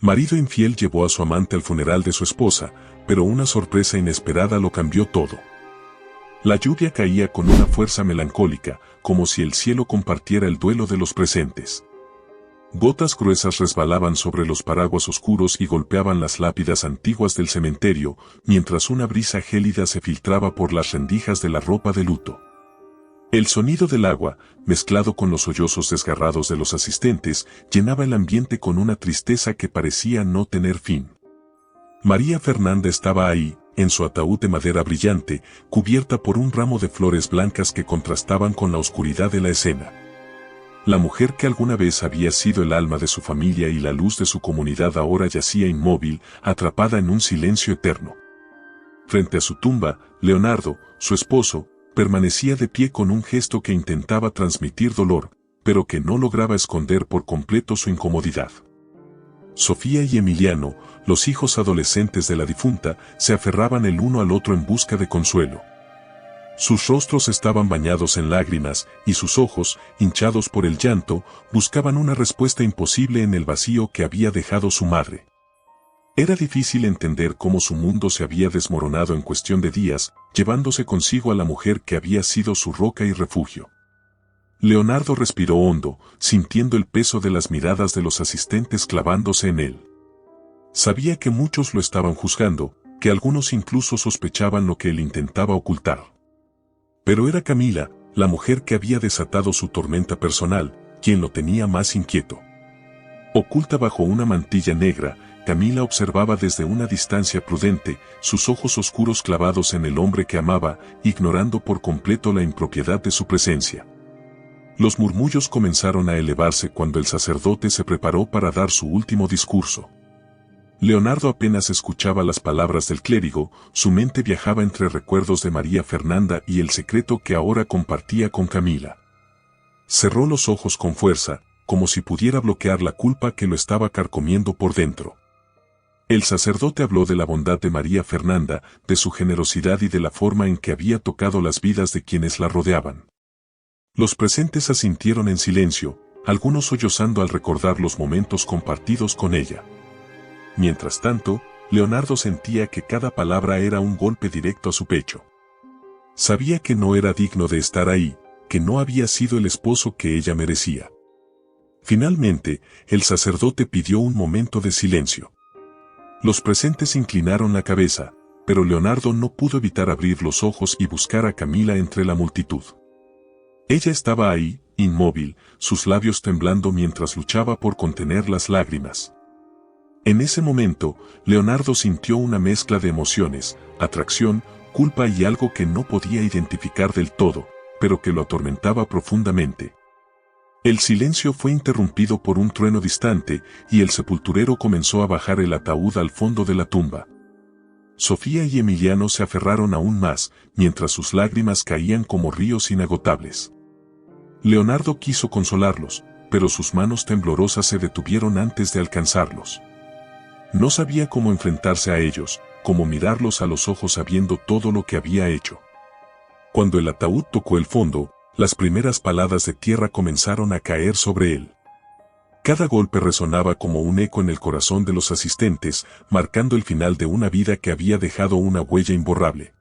Marido infiel llevó a su amante al funeral de su esposa, pero una sorpresa inesperada lo cambió todo. La lluvia caía con una fuerza melancólica, como si el cielo compartiera el duelo de los presentes. Gotas gruesas resbalaban sobre los paraguas oscuros y golpeaban las lápidas antiguas del cementerio, mientras una brisa gélida se filtraba por las rendijas de la ropa de luto. El sonido del agua, mezclado con los sollozos desgarrados de los asistentes, llenaba el ambiente con una tristeza que parecía no tener fin. María Fernanda estaba ahí, en su ataúd de madera brillante, cubierta por un ramo de flores blancas que contrastaban con la oscuridad de la escena. La mujer que alguna vez había sido el alma de su familia y la luz de su comunidad ahora yacía inmóvil, atrapada en un silencio eterno. Frente a su tumba, Leonardo, su esposo, permanecía de pie con un gesto que intentaba transmitir dolor, pero que no lograba esconder por completo su incomodidad. Sofía y Emiliano, los hijos adolescentes de la difunta, se aferraban el uno al otro en busca de consuelo. Sus rostros estaban bañados en lágrimas, y sus ojos, hinchados por el llanto, buscaban una respuesta imposible en el vacío que había dejado su madre. Era difícil entender cómo su mundo se había desmoronado en cuestión de días, llevándose consigo a la mujer que había sido su roca y refugio. Leonardo respiró hondo, sintiendo el peso de las miradas de los asistentes clavándose en él. Sabía que muchos lo estaban juzgando, que algunos incluso sospechaban lo que él intentaba ocultar. Pero era Camila, la mujer que había desatado su tormenta personal, quien lo tenía más inquieto. Oculta bajo una mantilla negra, Camila observaba desde una distancia prudente, sus ojos oscuros clavados en el hombre que amaba, ignorando por completo la impropiedad de su presencia. Los murmullos comenzaron a elevarse cuando el sacerdote se preparó para dar su último discurso. Leonardo apenas escuchaba las palabras del clérigo, su mente viajaba entre recuerdos de María Fernanda y el secreto que ahora compartía con Camila. Cerró los ojos con fuerza, como si pudiera bloquear la culpa que lo estaba carcomiendo por dentro. El sacerdote habló de la bondad de María Fernanda, de su generosidad y de la forma en que había tocado las vidas de quienes la rodeaban. Los presentes asintieron en silencio, algunos sollozando al recordar los momentos compartidos con ella. Mientras tanto, Leonardo sentía que cada palabra era un golpe directo a su pecho. Sabía que no era digno de estar ahí, que no había sido el esposo que ella merecía. Finalmente, el sacerdote pidió un momento de silencio. Los presentes inclinaron la cabeza, pero Leonardo no pudo evitar abrir los ojos y buscar a Camila entre la multitud. Ella estaba ahí, inmóvil, sus labios temblando mientras luchaba por contener las lágrimas. En ese momento, Leonardo sintió una mezcla de emociones, atracción, culpa y algo que no podía identificar del todo, pero que lo atormentaba profundamente. El silencio fue interrumpido por un trueno distante, y el sepulturero comenzó a bajar el ataúd al fondo de la tumba. Sofía y Emiliano se aferraron aún más, mientras sus lágrimas caían como ríos inagotables. Leonardo quiso consolarlos, pero sus manos temblorosas se detuvieron antes de alcanzarlos. No sabía cómo enfrentarse a ellos, cómo mirarlos a los ojos sabiendo todo lo que había hecho. Cuando el ataúd tocó el fondo, las primeras paladas de tierra comenzaron a caer sobre él. Cada golpe resonaba como un eco en el corazón de los asistentes, marcando el final de una vida que había dejado una huella imborrable.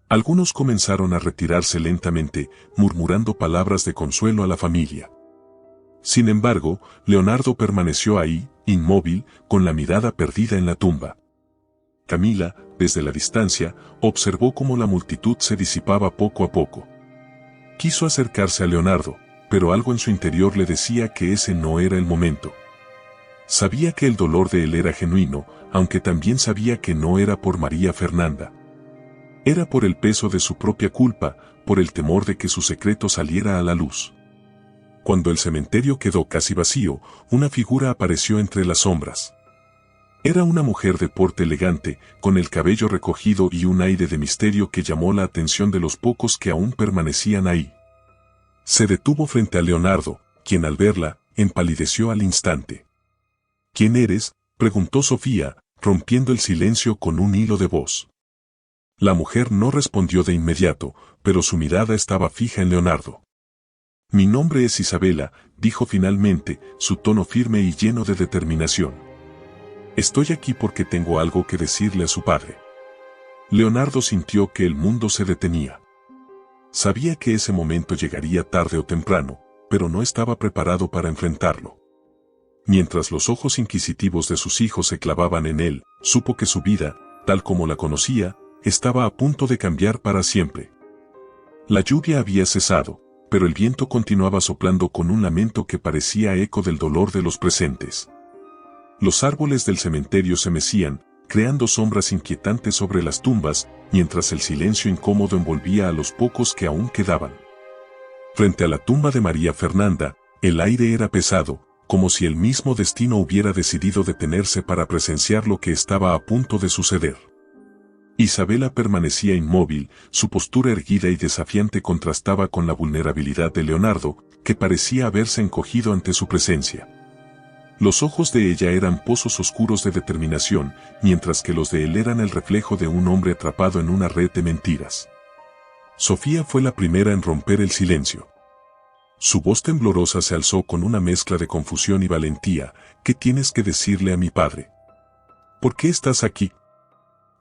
Algunos comenzaron a retirarse lentamente, murmurando palabras de consuelo a la familia. Sin embargo, Leonardo permaneció ahí, inmóvil, con la mirada perdida en la tumba. Camila, desde la distancia, observó cómo la multitud se disipaba poco a poco. Quiso acercarse a Leonardo, pero algo en su interior le decía que ese no era el momento. Sabía que el dolor de él era genuino, aunque también sabía que no era por María Fernanda. Era por el peso de su propia culpa, por el temor de que su secreto saliera a la luz. Cuando el cementerio quedó casi vacío, una figura apareció entre las sombras. Era una mujer de porte elegante, con el cabello recogido y un aire de misterio que llamó la atención de los pocos que aún permanecían ahí. Se detuvo frente a Leonardo, quien al verla, empalideció al instante. ¿Quién eres?, preguntó Sofía, rompiendo el silencio con un hilo de voz. La mujer no respondió de inmediato, pero su mirada estaba fija en Leonardo. Mi nombre es Isabela, dijo finalmente, su tono firme y lleno de determinación. Estoy aquí porque tengo algo que decirle a su padre. Leonardo sintió que el mundo se detenía. Sabía que ese momento llegaría tarde o temprano, pero no estaba preparado para enfrentarlo. Mientras los ojos inquisitivos de sus hijos se clavaban en él, supo que su vida, tal como la conocía, estaba a punto de cambiar para siempre. La lluvia había cesado, pero el viento continuaba soplando con un lamento que parecía eco del dolor de los presentes. Los árboles del cementerio se mecían, creando sombras inquietantes sobre las tumbas, mientras el silencio incómodo envolvía a los pocos que aún quedaban. Frente a la tumba de María Fernanda, el aire era pesado, como si el mismo destino hubiera decidido detenerse para presenciar lo que estaba a punto de suceder. Isabela permanecía inmóvil, su postura erguida y desafiante contrastaba con la vulnerabilidad de Leonardo, que parecía haberse encogido ante su presencia. Los ojos de ella eran pozos oscuros de determinación, mientras que los de él eran el reflejo de un hombre atrapado en una red de mentiras. Sofía fue la primera en romper el silencio. Su voz temblorosa se alzó con una mezcla de confusión y valentía. ¿Qué tienes que decirle a mi padre? ¿Por qué estás aquí?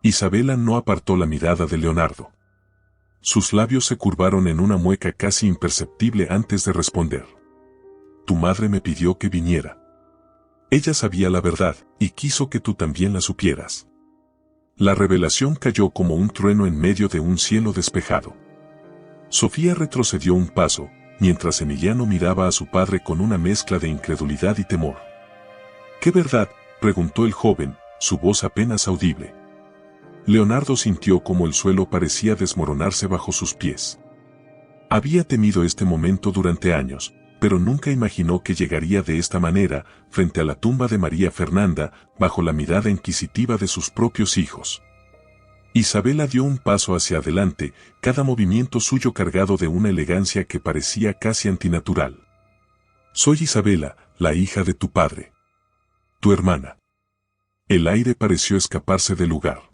Isabela no apartó la mirada de Leonardo. Sus labios se curvaron en una mueca casi imperceptible antes de responder. Tu madre me pidió que viniera. Ella sabía la verdad, y quiso que tú también la supieras. La revelación cayó como un trueno en medio de un cielo despejado. Sofía retrocedió un paso, mientras Emiliano miraba a su padre con una mezcla de incredulidad y temor. ¿Qué verdad?, preguntó el joven, su voz apenas audible. Leonardo sintió como el suelo parecía desmoronarse bajo sus pies. Había temido este momento durante años, pero nunca imaginó que llegaría de esta manera, frente a la tumba de María Fernanda, bajo la mirada inquisitiva de sus propios hijos. Isabela dio un paso hacia adelante, cada movimiento suyo cargado de una elegancia que parecía casi antinatural. Soy Isabela, la hija de tu padre. Tu hermana. El aire pareció escaparse del lugar.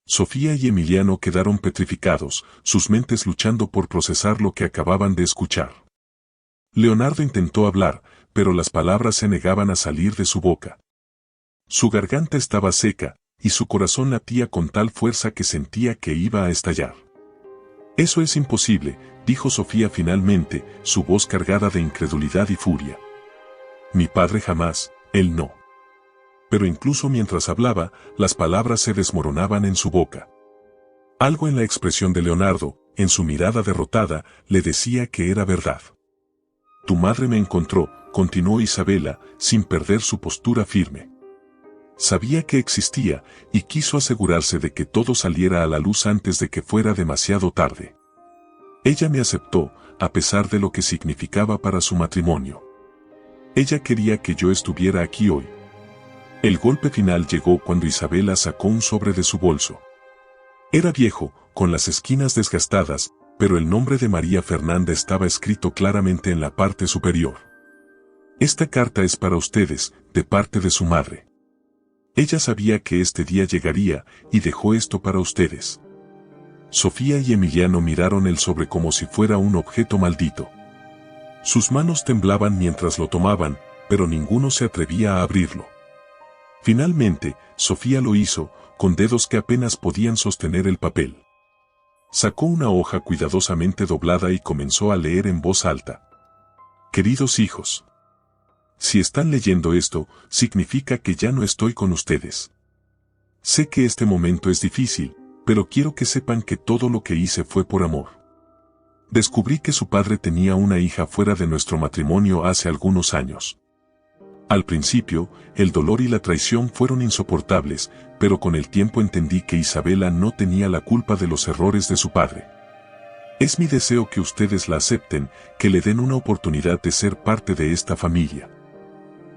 Sofía y Emiliano quedaron petrificados, sus mentes luchando por procesar lo que acababan de escuchar. Leonardo intentó hablar, pero las palabras se negaban a salir de su boca. Su garganta estaba seca, y su corazón latía con tal fuerza que sentía que iba a estallar. Eso es imposible, dijo Sofía finalmente, su voz cargada de incredulidad y furia. Mi padre jamás, él no. Pero incluso mientras hablaba, las palabras se desmoronaban en su boca. Algo en la expresión de Leonardo, en su mirada derrotada, le decía que era verdad. Tu madre me encontró, continuó Isabela, sin perder su postura firme. Sabía que existía, y quiso asegurarse de que todo saliera a la luz antes de que fuera demasiado tarde. Ella me aceptó, a pesar de lo que significaba para su matrimonio. Ella quería que yo estuviera aquí hoy. El golpe final llegó cuando Isabela sacó un sobre de su bolso. Era viejo, con las esquinas desgastadas, pero el nombre de María Fernanda estaba escrito claramente en la parte superior. Esta carta es para ustedes, de parte de su madre. Ella sabía que este día llegaría, y dejó esto para ustedes. Sofía y Emiliano miraron el sobre como si fuera un objeto maldito. Sus manos temblaban mientras lo tomaban, pero ninguno se atrevía a abrirlo. Finalmente, Sofía lo hizo, con dedos que apenas podían sostener el papel. Sacó una hoja cuidadosamente doblada y comenzó a leer en voz alta. Queridos hijos. Si están leyendo esto, significa que ya no estoy con ustedes. Sé que este momento es difícil, pero quiero que sepan que todo lo que hice fue por amor. Descubrí que su padre tenía una hija fuera de nuestro matrimonio hace algunos años. Al principio, el dolor y la traición fueron insoportables, pero con el tiempo entendí que Isabela no tenía la culpa de los errores de su padre. Es mi deseo que ustedes la acepten, que le den una oportunidad de ser parte de esta familia.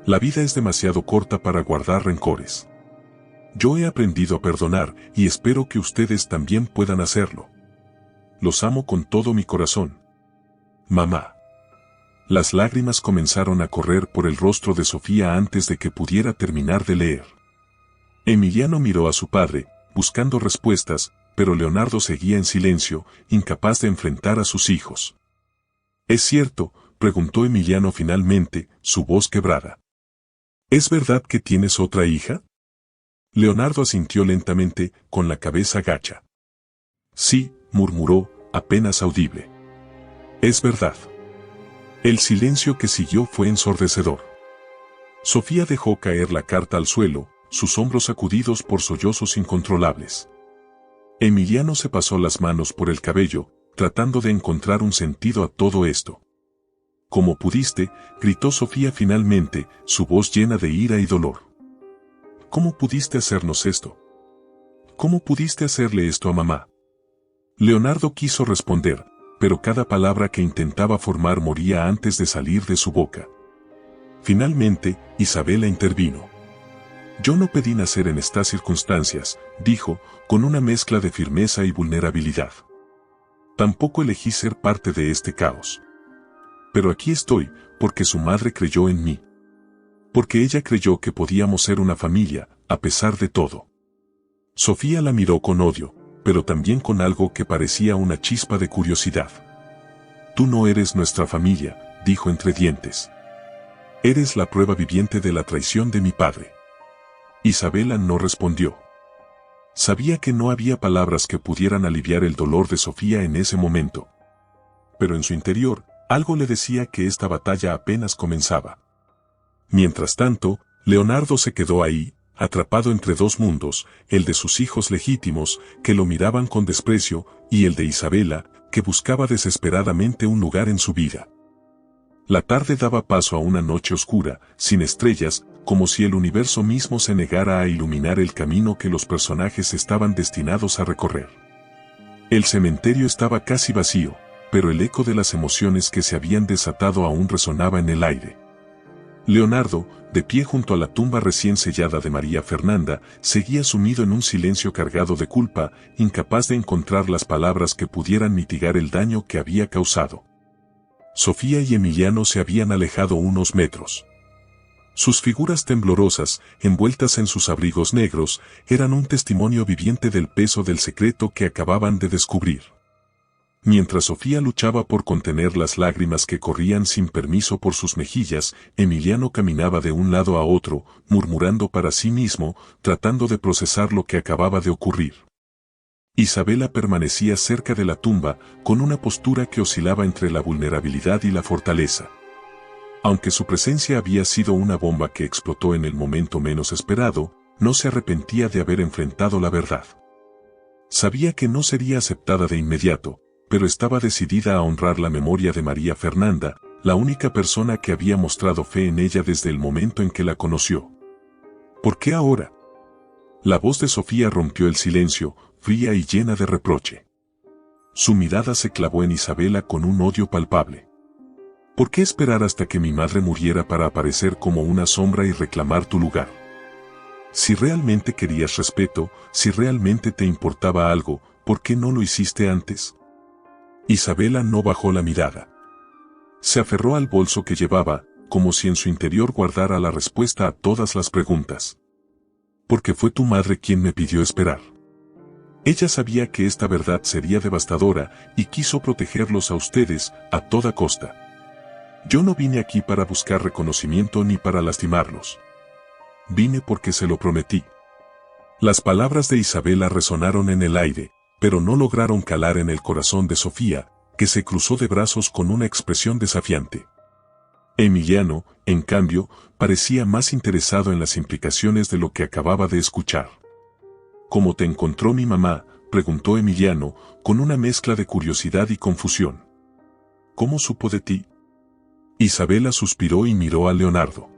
La vida es demasiado corta para guardar rencores. Yo he aprendido a perdonar y espero que ustedes también puedan hacerlo. Los amo con todo mi corazón. Mamá. Las lágrimas comenzaron a correr por el rostro de Sofía antes de que pudiera terminar de leer. Emiliano miró a su padre, buscando respuestas, pero Leonardo seguía en silencio, incapaz de enfrentar a sus hijos. ¿Es cierto?, preguntó Emiliano finalmente, su voz quebrada. ¿Es verdad que tienes otra hija? Leonardo asintió lentamente, con la cabeza gacha. Sí, murmuró, apenas audible. Es verdad. El silencio que siguió fue ensordecedor. Sofía dejó caer la carta al suelo, sus hombros sacudidos por sollozos incontrolables. Emiliano se pasó las manos por el cabello, tratando de encontrar un sentido a todo esto. «¿Cómo pudiste?», gritó Sofía finalmente, su voz llena de ira y dolor. «¿Cómo pudiste hacernos esto? ¿Cómo pudiste hacerle esto a mamá?». Leonardo quiso responder, pero cada palabra que intentaba formar moría antes de salir de su boca. Finalmente, Isabela intervino. «Yo no pedí nacer en estas circunstancias», dijo, con una mezcla de firmeza y vulnerabilidad. «Tampoco elegí ser parte de este caos. Pero aquí estoy, porque su madre creyó en mí. Porque ella creyó que podíamos ser una familia, a pesar de todo». Sofía la miró con odio, pero también con algo que parecía una chispa de curiosidad. «Tú no eres nuestra familia», dijo entre dientes. «Eres la prueba viviente de la traición de mi padre». Isabela no respondió. Sabía que no había palabras que pudieran aliviar el dolor de Sofía en ese momento. Pero en su interior, algo le decía que esta batalla apenas comenzaba. Mientras tanto, Leonardo se quedó ahí, atrapado entre dos mundos, el de sus hijos legítimos, que lo miraban con desprecio, y el de Isabela, que buscaba desesperadamente un lugar en su vida. La tarde daba paso a una noche oscura, sin estrellas, como si el universo mismo se negara a iluminar el camino que los personajes estaban destinados a recorrer. El cementerio estaba casi vacío, pero el eco de las emociones que se habían desatado aún resonaba en el aire. Leonardo, de pie junto a la tumba recién sellada de María Fernanda, seguía sumido en un silencio cargado de culpa, incapaz de encontrar las palabras que pudieran mitigar el daño que había causado. Sofía y Emiliano se habían alejado unos metros. Sus figuras temblorosas, envueltas en sus abrigos negros, eran un testimonio viviente del peso del secreto que acababan de descubrir. Mientras Sofía luchaba por contener las lágrimas que corrían sin permiso por sus mejillas, Emiliano caminaba de un lado a otro, murmurando para sí mismo, tratando de procesar lo que acababa de ocurrir. Isabela permanecía cerca de la tumba, con una postura que oscilaba entre la vulnerabilidad y la fortaleza. Aunque su presencia había sido una bomba que explotó en el momento menos esperado, no se arrepentía de haber enfrentado la verdad. Sabía que no sería aceptada de inmediato, pero estaba decidida a honrar la memoria de María Fernanda, la única persona que había mostrado fe en ella desde el momento en que la conoció. ¿Por qué ahora? La voz de Sofía rompió el silencio, fría y llena de reproche. Su mirada se clavó en Isabela con un odio palpable. ¿Por qué esperar hasta que mi madre muriera para aparecer como una sombra y reclamar tu lugar? Si realmente querías respeto, si realmente te importaba algo, ¿por qué no lo hiciste antes? Isabela no bajó la mirada. Se aferró al bolso que llevaba, como si en su interior guardara la respuesta a todas las preguntas. Porque fue tu madre quien me pidió esperar. Ella sabía que esta verdad sería devastadora y quiso protegerlos a ustedes a toda costa. Yo no vine aquí para buscar reconocimiento ni para lastimarlos. Vine porque se lo prometí. Las palabras de Isabela resonaron en el aire, pero no lograron calar en el corazón de Sofía, que se cruzó de brazos con una expresión desafiante. Emiliano, en cambio, parecía más interesado en las implicaciones de lo que acababa de escuchar. ¿Cómo te encontró mi mamá?, preguntó Emiliano, con una mezcla de curiosidad y confusión. ¿Cómo supo de ti? Isabela suspiró y miró a Leonardo.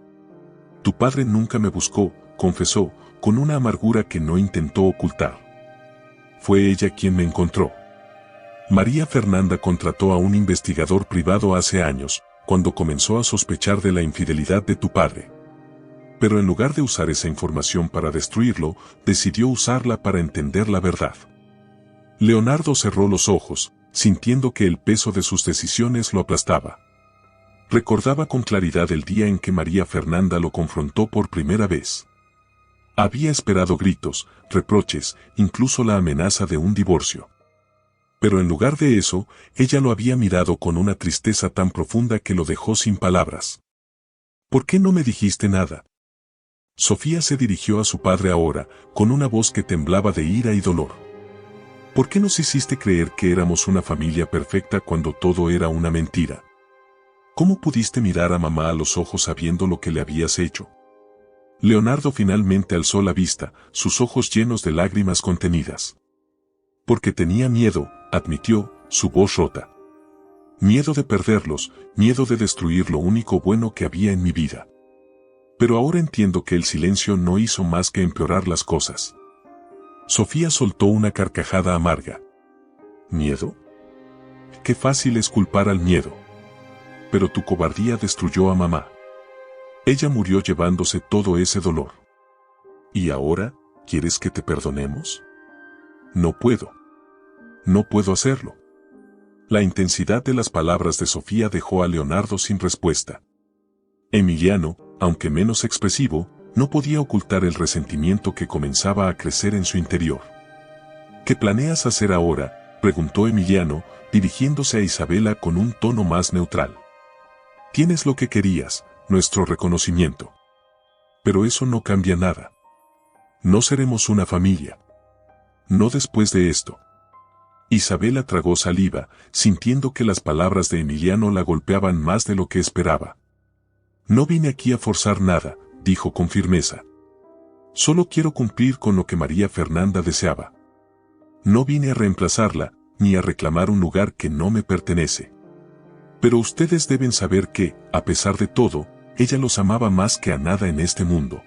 Tu padre nunca me buscó, confesó, con una amargura que no intentó ocultar. Fue ella quien me encontró. María Fernanda contrató a un investigador privado hace años, cuando comenzó a sospechar de la infidelidad de tu padre. Pero en lugar de usar esa información para destruirlo, decidió usarla para entender la verdad. Leonardo cerró los ojos, sintiendo que el peso de sus decisiones lo aplastaba. Recordaba con claridad el día en que María Fernanda lo confrontó por primera vez. Había esperado gritos, reproches, incluso la amenaza de un divorcio. Pero en lugar de eso, ella lo había mirado con una tristeza tan profunda que lo dejó sin palabras. ¿Por qué no me dijiste nada? Sofía se dirigió a su padre ahora, con una voz que temblaba de ira y dolor. ¿Por qué nos hiciste creer que éramos una familia perfecta cuando todo era una mentira? ¿Cómo pudiste mirar a mamá a los ojos sabiendo lo que le habías hecho? Leonardo finalmente alzó la vista, sus ojos llenos de lágrimas contenidas. Porque tenía miedo, admitió, su voz rota. Miedo de perderlos, miedo de destruir lo único bueno que había en mi vida. Pero ahora entiendo que el silencio no hizo más que empeorar las cosas. Sofía soltó una carcajada amarga. ¿Miedo? Qué fácil es culpar al miedo. Pero tu cobardía destruyó a mamá. Ella murió llevándose todo ese dolor. ¿Y ahora, quieres que te perdonemos? No puedo. No puedo hacerlo. La intensidad de las palabras de Sofía dejó a Leonardo sin respuesta. Emiliano, aunque menos expresivo, no podía ocultar el resentimiento que comenzaba a crecer en su interior. ¿Qué planeas hacer ahora?, preguntó Emiliano, dirigiéndose a Isabela con un tono más neutral. Tienes lo que querías, nuestro reconocimiento. Pero eso no cambia nada. No seremos una familia. No después de esto. Isabela tragó saliva, sintiendo que las palabras de Emiliano la golpeaban más de lo que esperaba. No vine aquí a forzar nada, dijo con firmeza. Solo quiero cumplir con lo que María Fernanda deseaba. No vine a reemplazarla, ni a reclamar un lugar que no me pertenece. Pero ustedes deben saber que, a pesar de todo, ella los amaba más que a nada en este mundo.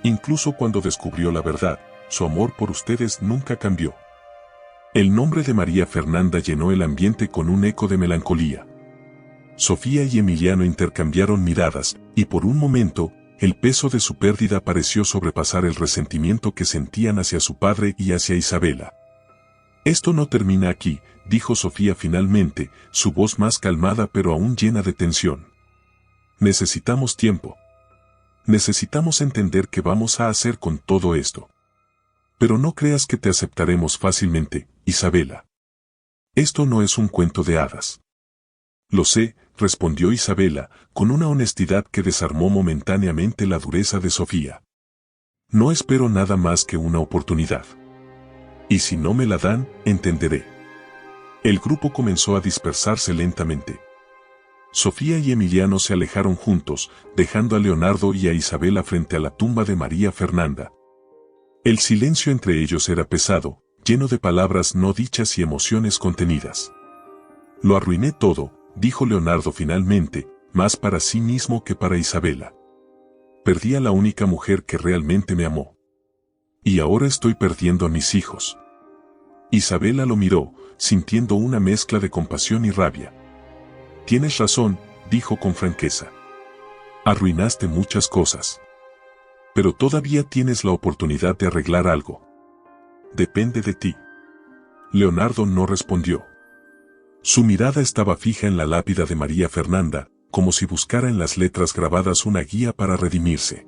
Incluso cuando descubrió la verdad, su amor por ustedes nunca cambió. El nombre de María Fernanda llenó el ambiente con un eco de melancolía. Sofía y Emiliano intercambiaron miradas, y por un momento, el peso de su pérdida pareció sobrepasar el resentimiento que sentían hacia su padre y hacia Isabela. Esto no termina aquí, dijo Sofía finalmente, su voz más calmada pero aún llena de tensión. Necesitamos tiempo. Necesitamos entender qué vamos a hacer con todo esto. Pero no creas que te aceptaremos fácilmente, Isabela. Esto no es un cuento de hadas. Lo sé, respondió Isabela, con una honestidad que desarmó momentáneamente la dureza de Sofía. No espero nada más que una oportunidad. Y si no me la dan, entenderé. El grupo comenzó a dispersarse lentamente. Sofía y Emiliano se alejaron juntos, dejando a Leonardo y a Isabela frente a la tumba de María Fernanda. El silencio entre ellos era pesado, lleno de palabras no dichas y emociones contenidas. Lo arruiné todo, dijo Leonardo finalmente, más para sí mismo que para Isabela. Perdí a la única mujer que realmente me amó. Y ahora estoy perdiendo a mis hijos. Isabela lo miró, sintiendo una mezcla de compasión y rabia. Tienes razón, dijo con franqueza. Arruinaste muchas cosas. Pero todavía tienes la oportunidad de arreglar algo. Depende de ti. Leonardo no respondió. Su mirada estaba fija en la lápida de María Fernanda, como si buscara en las letras grabadas una guía para redimirse.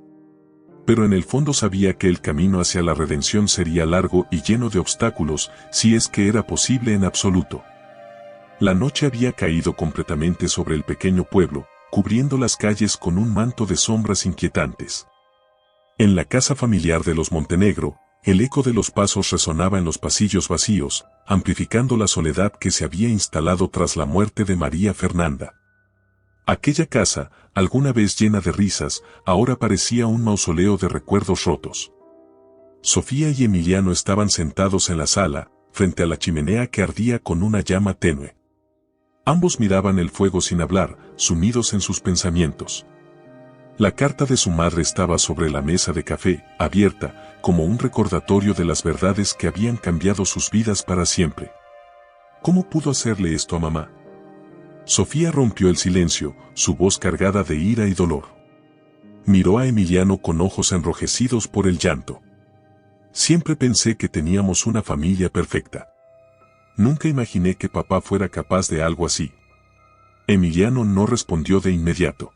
Pero en el fondo sabía que el camino hacia la redención sería largo y lleno de obstáculos, si es que era posible en absoluto. La noche había caído completamente sobre el pequeño pueblo, cubriendo las calles con un manto de sombras inquietantes. En la casa familiar de los Montenegro, el eco de los pasos resonaba en los pasillos vacíos, amplificando la soledad que se había instalado tras la muerte de María Fernanda. Aquella casa, alguna vez llena de risas, ahora parecía un mausoleo de recuerdos rotos. Sofía y Emiliano estaban sentados en la sala, frente a la chimenea que ardía con una llama tenue. Ambos miraban el fuego sin hablar, sumidos en sus pensamientos. La carta de su madre estaba sobre la mesa de café, abierta, como un recordatorio de las verdades que habían cambiado sus vidas para siempre. ¿Cómo pudo hacerle esto a mamá? Sofía rompió el silencio, su voz cargada de ira y dolor. Miró a Emiliano con ojos enrojecidos por el llanto. Siempre pensé que teníamos una familia perfecta. Nunca imaginé que papá fuera capaz de algo así. Emiliano no respondió de inmediato.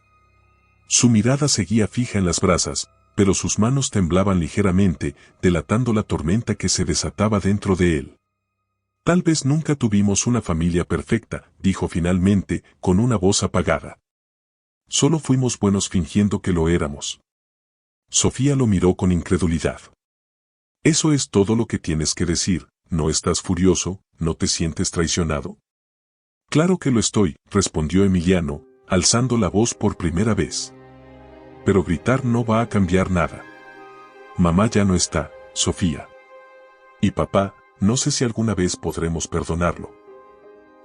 Su mirada seguía fija en las brasas, pero sus manos temblaban ligeramente, delatando la tormenta que se desataba dentro de él. Tal vez nunca tuvimos una familia perfecta, dijo finalmente, con una voz apagada. Solo fuimos buenos fingiendo que lo éramos. Sofía lo miró con incredulidad. Eso es todo lo que tienes que decir, ¿no estás furioso, no te sientes traicionado? Claro que lo estoy, respondió Emiliano, alzando la voz por primera vez. Pero gritar no va a cambiar nada. Mamá ya no está, Sofía. Y papá, no sé si alguna vez podremos perdonarlo.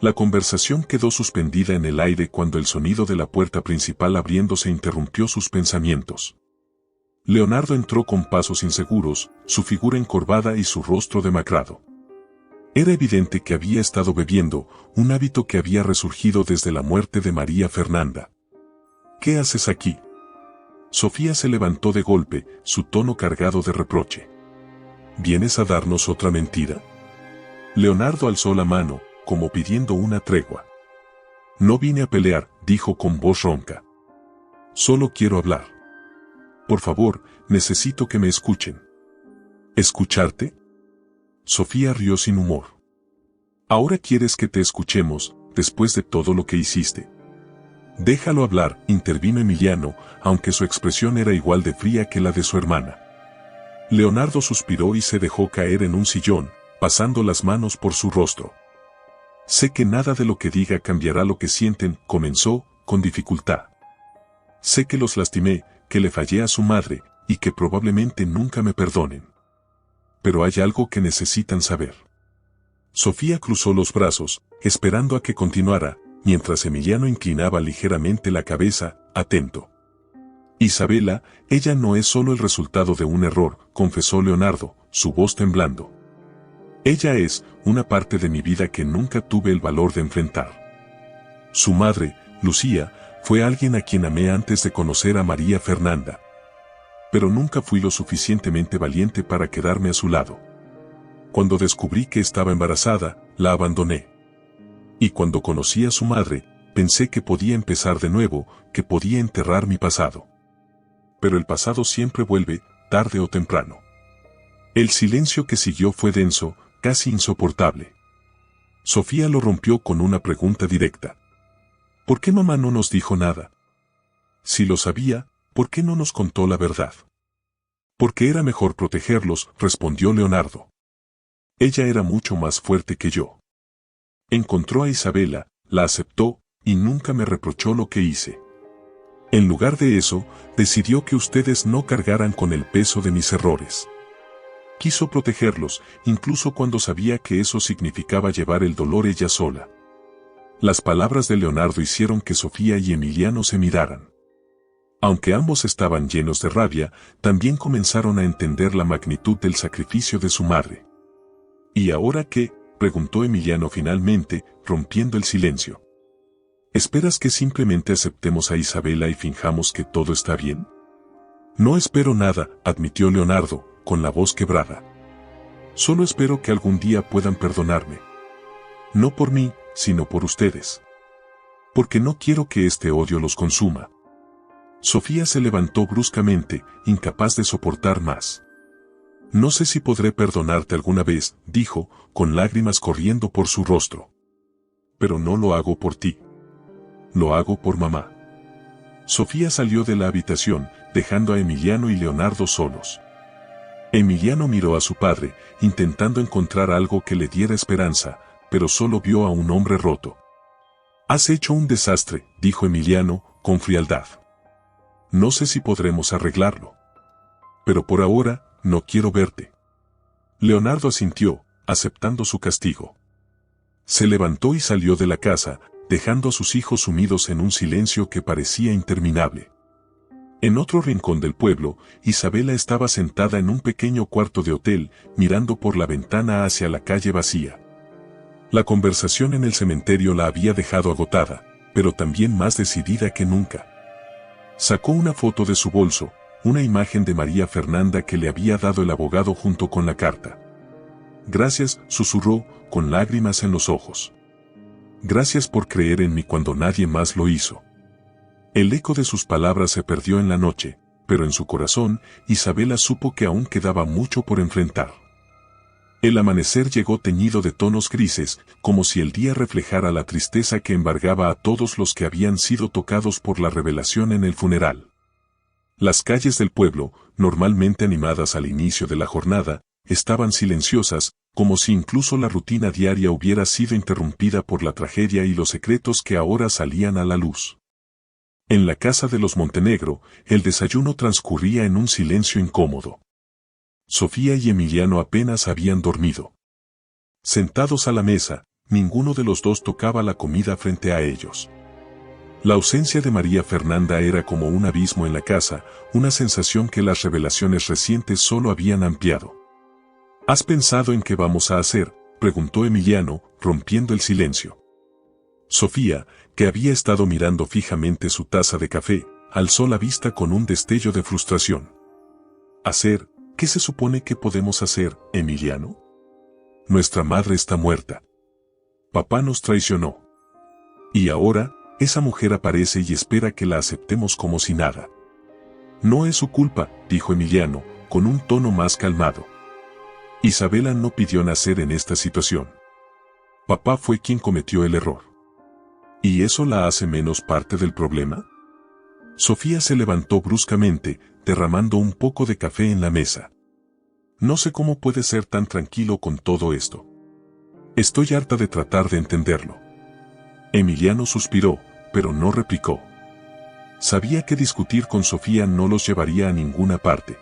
La conversación quedó suspendida en el aire cuando el sonido de la puerta principal abriéndose interrumpió sus pensamientos. Leonardo entró con pasos inseguros, su figura encorvada y su rostro demacrado. Era evidente que había estado bebiendo, un hábito que había resurgido desde la muerte de María Fernanda. ¿Qué haces aquí? Sofía se levantó de golpe, su tono cargado de reproche. ¿Vienes a darnos otra mentira? Leonardo alzó la mano, como pidiendo una tregua. No vine a pelear, dijo con voz ronca. Solo quiero hablar. Por favor, necesito que me escuchen. ¿Escucharte? Sofía rió sin humor. ¿Ahora quieres que te escuchemos, después de todo lo que hiciste? Déjalo hablar, intervino Emiliano, aunque su expresión era igual de fría que la de su hermana. Leonardo suspiró y se dejó caer en un sillón, pasando las manos por su rostro. Sé que nada de lo que diga cambiará lo que sienten, comenzó, con dificultad. Sé que los lastimé, que le fallé a su madre, y que probablemente nunca me perdonen. Pero hay algo que necesitan saber. Sofía cruzó los brazos, esperando a que continuara, mientras Emiliano inclinaba ligeramente la cabeza, atento. Isabela, ella no es solo el resultado de un error, confesó Leonardo, su voz temblando. Ella es una parte de mi vida que nunca tuve el valor de enfrentar. Su madre, Lucía, fue alguien a quien amé antes de conocer a María Fernanda. Pero nunca fui lo suficientemente valiente para quedarme a su lado. Cuando descubrí que estaba embarazada, la abandoné. Y cuando conocí a su madre, pensé que podía empezar de nuevo, que podía enterrar mi pasado. Pero el pasado siempre vuelve, tarde o temprano. El silencio que siguió fue denso, casi insoportable. Sofía lo rompió con una pregunta directa. ¿Por qué mamá no nos dijo nada? Si lo sabía, ¿por qué no nos contó la verdad? Porque era mejor protegerlos, respondió Leonardo. Ella era mucho más fuerte que yo. Encontró a Isabela, la aceptó, y nunca me reprochó lo que hice. En lugar de eso, decidió que ustedes no cargaran con el peso de mis errores. Quiso protegerlos, incluso cuando sabía que eso significaba llevar el dolor ella sola. Las palabras de Leonardo hicieron que Sofía y Emiliano se miraran. Aunque ambos estaban llenos de rabia, también comenzaron a entender la magnitud del sacrificio de su madre. ¿Y ahora qué?, preguntó Emiliano finalmente, rompiendo el silencio. ¿Esperas que simplemente aceptemos a Isabela y finjamos que todo está bien? No espero nada, admitió Leonardo, con la voz quebrada. Solo espero que algún día puedan perdonarme. No por mí, sino por ustedes. Porque no quiero que este odio los consuma. Sofía se levantó bruscamente, incapaz de soportar más. No sé si podré perdonarte alguna vez, dijo, con lágrimas corriendo por su rostro. Pero no lo hago por ti. Lo hago por mamá. Sofía salió de la habitación, dejando a Emiliano y Leonardo solos. Emiliano miró a su padre, intentando encontrar algo que le diera esperanza, pero solo vio a un hombre roto. Has hecho un desastre, dijo Emiliano, con frialdad. No sé si podremos arreglarlo. Pero por ahora, no quiero verte. Leonardo asintió, aceptando su castigo. Se levantó y salió de la casa, dejando a sus hijos sumidos en un silencio que parecía interminable. En otro rincón del pueblo, Isabela estaba sentada en un pequeño cuarto de hotel, mirando por la ventana hacia la calle vacía. La conversación en el cementerio la había dejado agotada, pero también más decidida que nunca. Sacó una foto de su bolso, una imagen de María Fernanda que le había dado el abogado junto con la carta. Gracias, susurró, con lágrimas en los ojos. Gracias por creer en mí cuando nadie más lo hizo. El eco de sus palabras se perdió en la noche, pero en su corazón, Isabela supo que aún quedaba mucho por enfrentar. El amanecer llegó teñido de tonos grises, como si el día reflejara la tristeza que embargaba a todos los que habían sido tocados por la revelación en el funeral. Las calles del pueblo, normalmente animadas al inicio de la jornada, estaban silenciosas, como si incluso la rutina diaria hubiera sido interrumpida por la tragedia y los secretos que ahora salían a la luz. En la casa de los Montenegro, el desayuno transcurría en un silencio incómodo. Sofía y Emiliano apenas habían dormido. Sentados a la mesa, ninguno de los dos tocaba la comida frente a ellos. La ausencia de María Fernanda era como un abismo en la casa, una sensación que las revelaciones recientes solo habían ampliado. ¿Has pensado en qué vamos a hacer?, preguntó Emiliano, rompiendo el silencio. Sofía, que había estado mirando fijamente su taza de café, alzó la vista con un destello de frustración. ¿Hacer? ¿Qué se supone que podemos hacer, Emiliano? Nuestra madre está muerta. Papá nos traicionó. Y ahora, esa mujer aparece y espera que la aceptemos como si nada. No es su culpa, dijo Emiliano, con un tono más calmado. Isabela no pidió nacer en esta situación. Papá fue quien cometió el error. ¿Y eso la hace menos parte del problema? Sofía se levantó bruscamente, derramando un poco de café en la mesa. No sé cómo puede ser tan tranquilo con todo esto. Estoy harta de tratar de entenderlo. Emiliano suspiró, pero no replicó. Sabía que discutir con Sofía no los llevaría a ninguna parte.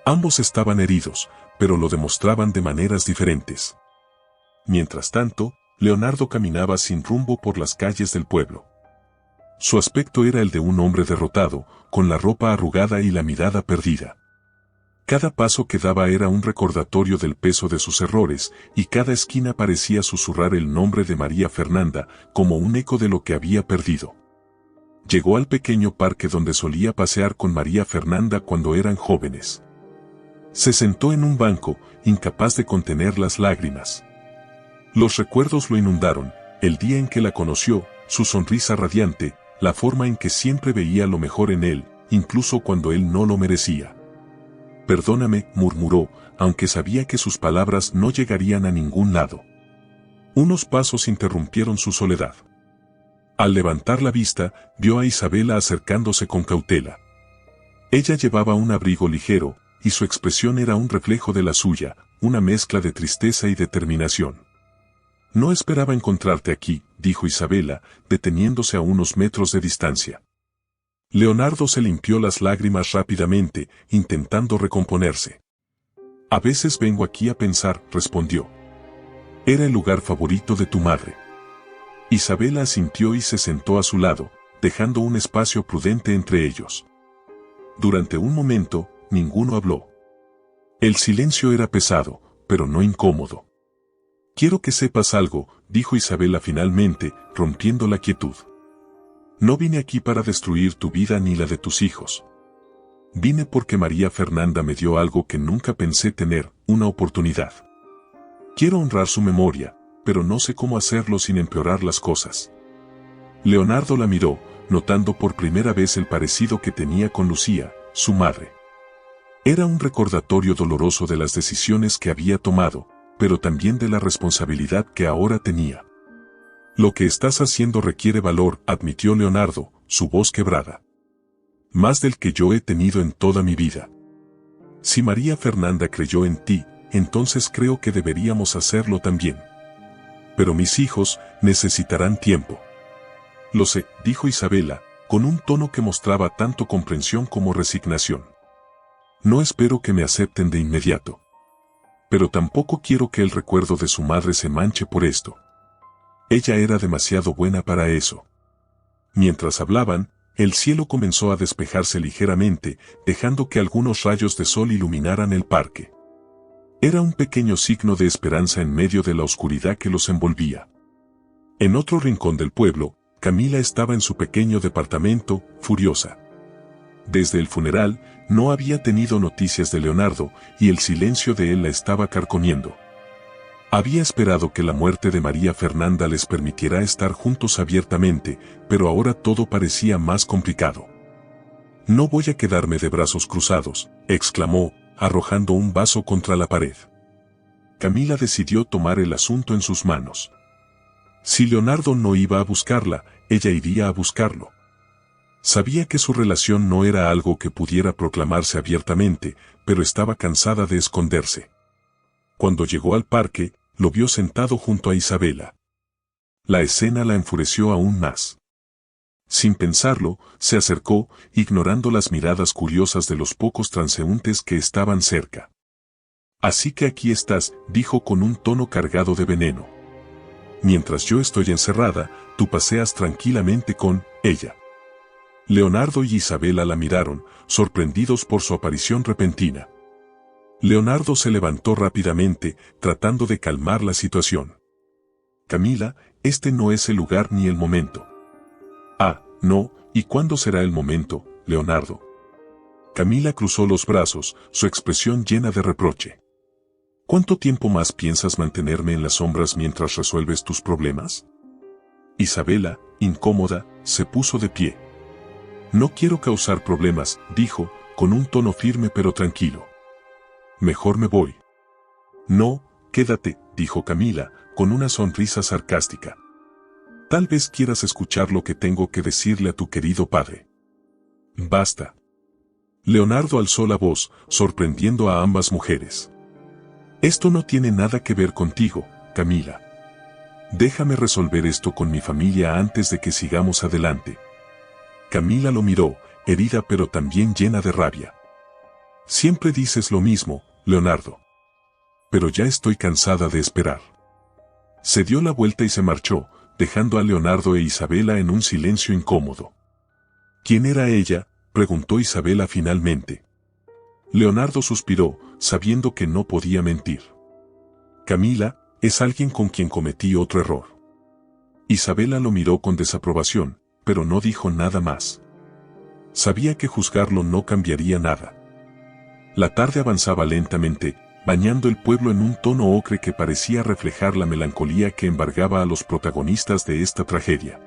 Ambos estaban heridos, pero lo demostraban de maneras diferentes. Mientras tanto, Leonardo caminaba sin rumbo por las calles del pueblo. Su aspecto era el de un hombre derrotado, con la ropa arrugada y la mirada perdida. Cada paso que daba era un recordatorio del peso de sus errores, y cada esquina parecía susurrar el nombre de María Fernanda, como un eco de lo que había perdido. Llegó al pequeño parque donde solía pasear con María Fernanda cuando eran jóvenes. Se sentó en un banco, incapaz de contener las lágrimas. Los recuerdos lo inundaron, el día en que la conoció, su sonrisa radiante, la forma en que siempre veía lo mejor en él, incluso cuando él no lo merecía. Perdóname, murmuró, aunque sabía que sus palabras no llegarían a ningún lado. Unos pasos interrumpieron su soledad. Al levantar la vista, vio a Isabela acercándose con cautela. Ella llevaba un abrigo ligero, y su expresión era un reflejo de la suya, una mezcla de tristeza y determinación. No esperaba encontrarte aquí, dijo Isabela, deteniéndose a unos metros de distancia. Leonardo se limpió las lágrimas rápidamente, intentando recomponerse. A veces vengo aquí a pensar, respondió. Era el lugar favorito de tu madre. Isabela asintió y se sentó a su lado, dejando un espacio prudente entre ellos. Durante un momento, ninguno habló. El silencio era pesado, pero no incómodo. Quiero que sepas algo, dijo Isabela finalmente, rompiendo la quietud. No vine aquí para destruir tu vida ni la de tus hijos. Vine porque María Fernanda me dio algo que nunca pensé tener, una oportunidad. Quiero honrar su memoria, pero no sé cómo hacerlo sin empeorar las cosas. Leonardo la miró, notando por primera vez el parecido que tenía con Lucía, su madre. Era un recordatorio doloroso de las decisiones que había tomado, pero también de la responsabilidad que ahora tenía. Lo que estás haciendo requiere valor, admitió Leonardo, su voz quebrada. Más del que yo he tenido en toda mi vida. Si María Fernanda creyó en ti, entonces creo que deberíamos hacerlo también. Pero mis hijos necesitarán tiempo. Lo sé, dijo Isabela, con un tono que mostraba tanto comprensión como resignación. No espero que me acepten de inmediato. Pero tampoco quiero que el recuerdo de su madre se manche por esto. Ella era demasiado buena para eso. Mientras hablaban, el cielo comenzó a despejarse ligeramente, dejando que algunos rayos de sol iluminaran el parque. Era un pequeño signo de esperanza en medio de la oscuridad que los envolvía. En otro rincón del pueblo, Camila estaba en su pequeño departamento, furiosa. Desde el funeral, no había tenido noticias de Leonardo, y el silencio de él la estaba carcomiendo. Había esperado que la muerte de María Fernanda les permitiera estar juntos abiertamente, pero ahora todo parecía más complicado. No voy a quedarme de brazos cruzados, exclamó, arrojando un vaso contra la pared. Camila decidió tomar el asunto en sus manos. Si Leonardo no iba a buscarla, ella iría a buscarlo. Sabía que su relación no era algo que pudiera proclamarse abiertamente, pero estaba cansada de esconderse. Cuando llegó al parque, lo vio sentado junto a Isabela. La escena la enfureció aún más. Sin pensarlo, se acercó, ignorando las miradas curiosas de los pocos transeúntes que estaban cerca. «Así que aquí estás», dijo con un tono cargado de veneno. «Mientras yo estoy encerrada, tú paseas tranquilamente con ella». Leonardo y Isabela la miraron, sorprendidos por su aparición repentina. Leonardo se levantó rápidamente, tratando de calmar la situación. «Camila, este no es el lugar ni el momento». «Ah, no, ¿y cuándo será el momento, Leonardo?». Camila cruzó los brazos, su expresión llena de reproche. «¿Cuánto tiempo más piensas mantenerme en las sombras mientras resuelves tus problemas?». Isabela, incómoda, se puso de pie. «No quiero causar problemas», dijo, con un tono firme pero tranquilo. «Mejor me voy». «No, quédate», dijo Camila, con una sonrisa sarcástica. «Tal vez quieras escuchar lo que tengo que decirle a tu querido padre». «Basta». Leonardo alzó la voz, sorprendiendo a ambas mujeres. «Esto no tiene nada que ver contigo, Camila. Déjame resolver esto con mi familia antes de que sigamos adelante». Camila lo miró, herida pero también llena de rabia. «Siempre dices lo mismo, Leonardo. Pero ya estoy cansada de esperar». Se dio la vuelta y se marchó, dejando a Leonardo e Isabela en un silencio incómodo. «¿Quién era ella?», preguntó Isabela finalmente. Leonardo suspiró, sabiendo que no podía mentir. «Camila, es alguien con quien cometí otro error». Isabela lo miró con desaprobación, pero no dijo nada más. Sabía que juzgarlo no cambiaría nada. La tarde avanzaba lentamente, bañando el pueblo en un tono ocre que parecía reflejar la melancolía que embargaba a los protagonistas de esta tragedia.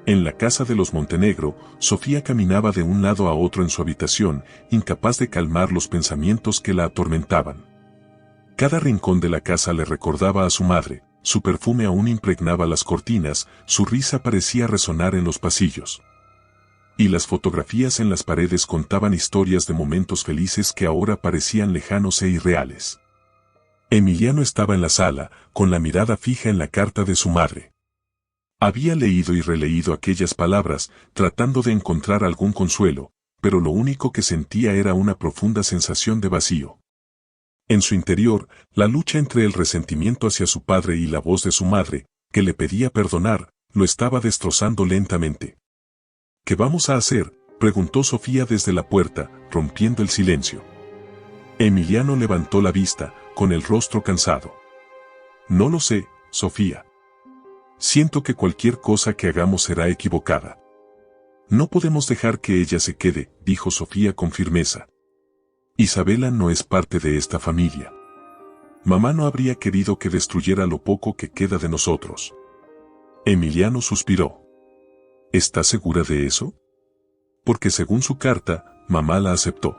En la casa de los Montenegro, Sofía caminaba de un lado a otro en su habitación, incapaz de calmar los pensamientos que la atormentaban. Cada rincón de la casa le recordaba a su madre, su perfume aún impregnaba las cortinas, su risa parecía resonar en los pasillos. Y las fotografías en las paredes contaban historias de momentos felices que ahora parecían lejanos e irreales. Emiliano estaba en la sala, con la mirada fija en la carta de su madre. Había leído y releído aquellas palabras, tratando de encontrar algún consuelo, pero lo único que sentía era una profunda sensación de vacío. En su interior, la lucha entre el resentimiento hacia su padre y la voz de su madre, que le pedía perdonar, lo estaba destrozando lentamente. «¿Qué vamos a hacer?», preguntó Sofía desde la puerta, rompiendo el silencio. Emiliano levantó la vista, con el rostro cansado. «No lo sé, Sofía. Siento que cualquier cosa que hagamos será equivocada». «No podemos dejar que ella se quede», dijo Sofía con firmeza. «Isabela no es parte de esta familia. Mamá no habría querido que destruyera lo poco que queda de nosotros». Emiliano suspiró. «¿Estás segura de eso?». «Porque según su carta, mamá la aceptó.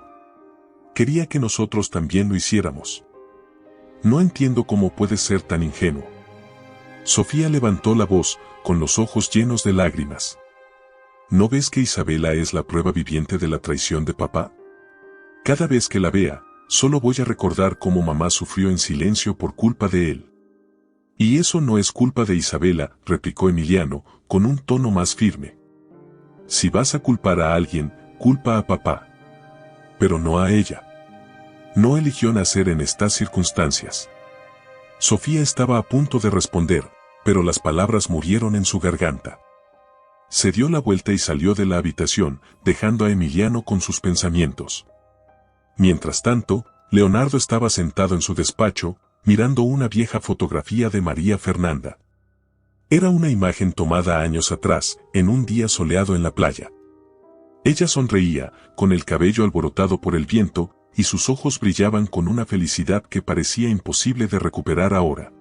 Quería que nosotros también lo hiciéramos». «No entiendo cómo puedes ser tan ingenuo». Sofía levantó la voz, con los ojos llenos de lágrimas. ¿No ves que Isabela es la prueba viviente de la traición de papá? Cada vez que la vea, solo voy a recordar cómo mamá sufrió en silencio por culpa de él». «Y eso no es culpa de Isabela», replicó Emiliano, con un tono más firme. «Si vas a culpar a alguien, culpa a papá. Pero no a ella. No eligió nacer en estas circunstancias». Sofía estaba a punto de responder, pero las palabras murieron en su garganta. Se dio la vuelta y salió de la habitación, dejando a Emiliano con sus pensamientos. Mientras tanto, Leonardo estaba sentado en su despacho, mirando una vieja fotografía de María Fernanda. Era una imagen tomada años atrás, en un día soleado en la playa. Ella sonreía, con el cabello alborotado por el viento, y sus ojos brillaban con una felicidad que parecía imposible de recuperar ahora.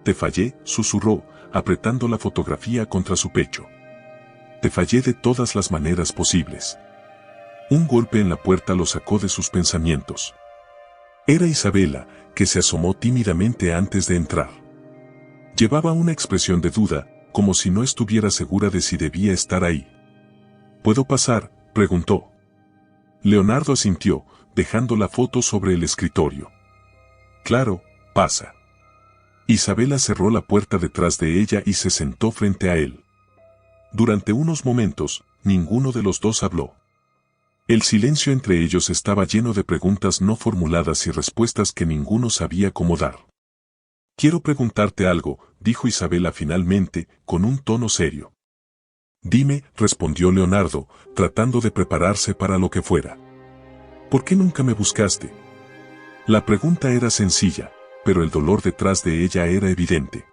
«Te fallé», susurró, apretando la fotografía contra su pecho. «Te fallé de todas las maneras posibles». Un golpe en la puerta lo sacó de sus pensamientos. Era Isabela, que se asomó tímidamente antes de entrar. Llevaba una expresión de duda, como si no estuviera segura de si debía estar ahí. ¿Puedo pasar?, preguntó. Leonardo asintió, dejando la foto sobre el escritorio. Claro, pasa. Isabela cerró la puerta detrás de ella y se sentó frente a él. Durante unos momentos, ninguno de los dos habló. El silencio entre ellos estaba lleno de preguntas no formuladas y respuestas que ninguno sabía cómo dar. Quiero preguntarte algo, dijo Isabela finalmente, con un tono serio. Dime, respondió Leonardo, tratando de prepararse para lo que fuera. ¿Por qué nunca me buscaste? La pregunta era sencilla, pero el dolor detrás de ella era evidente.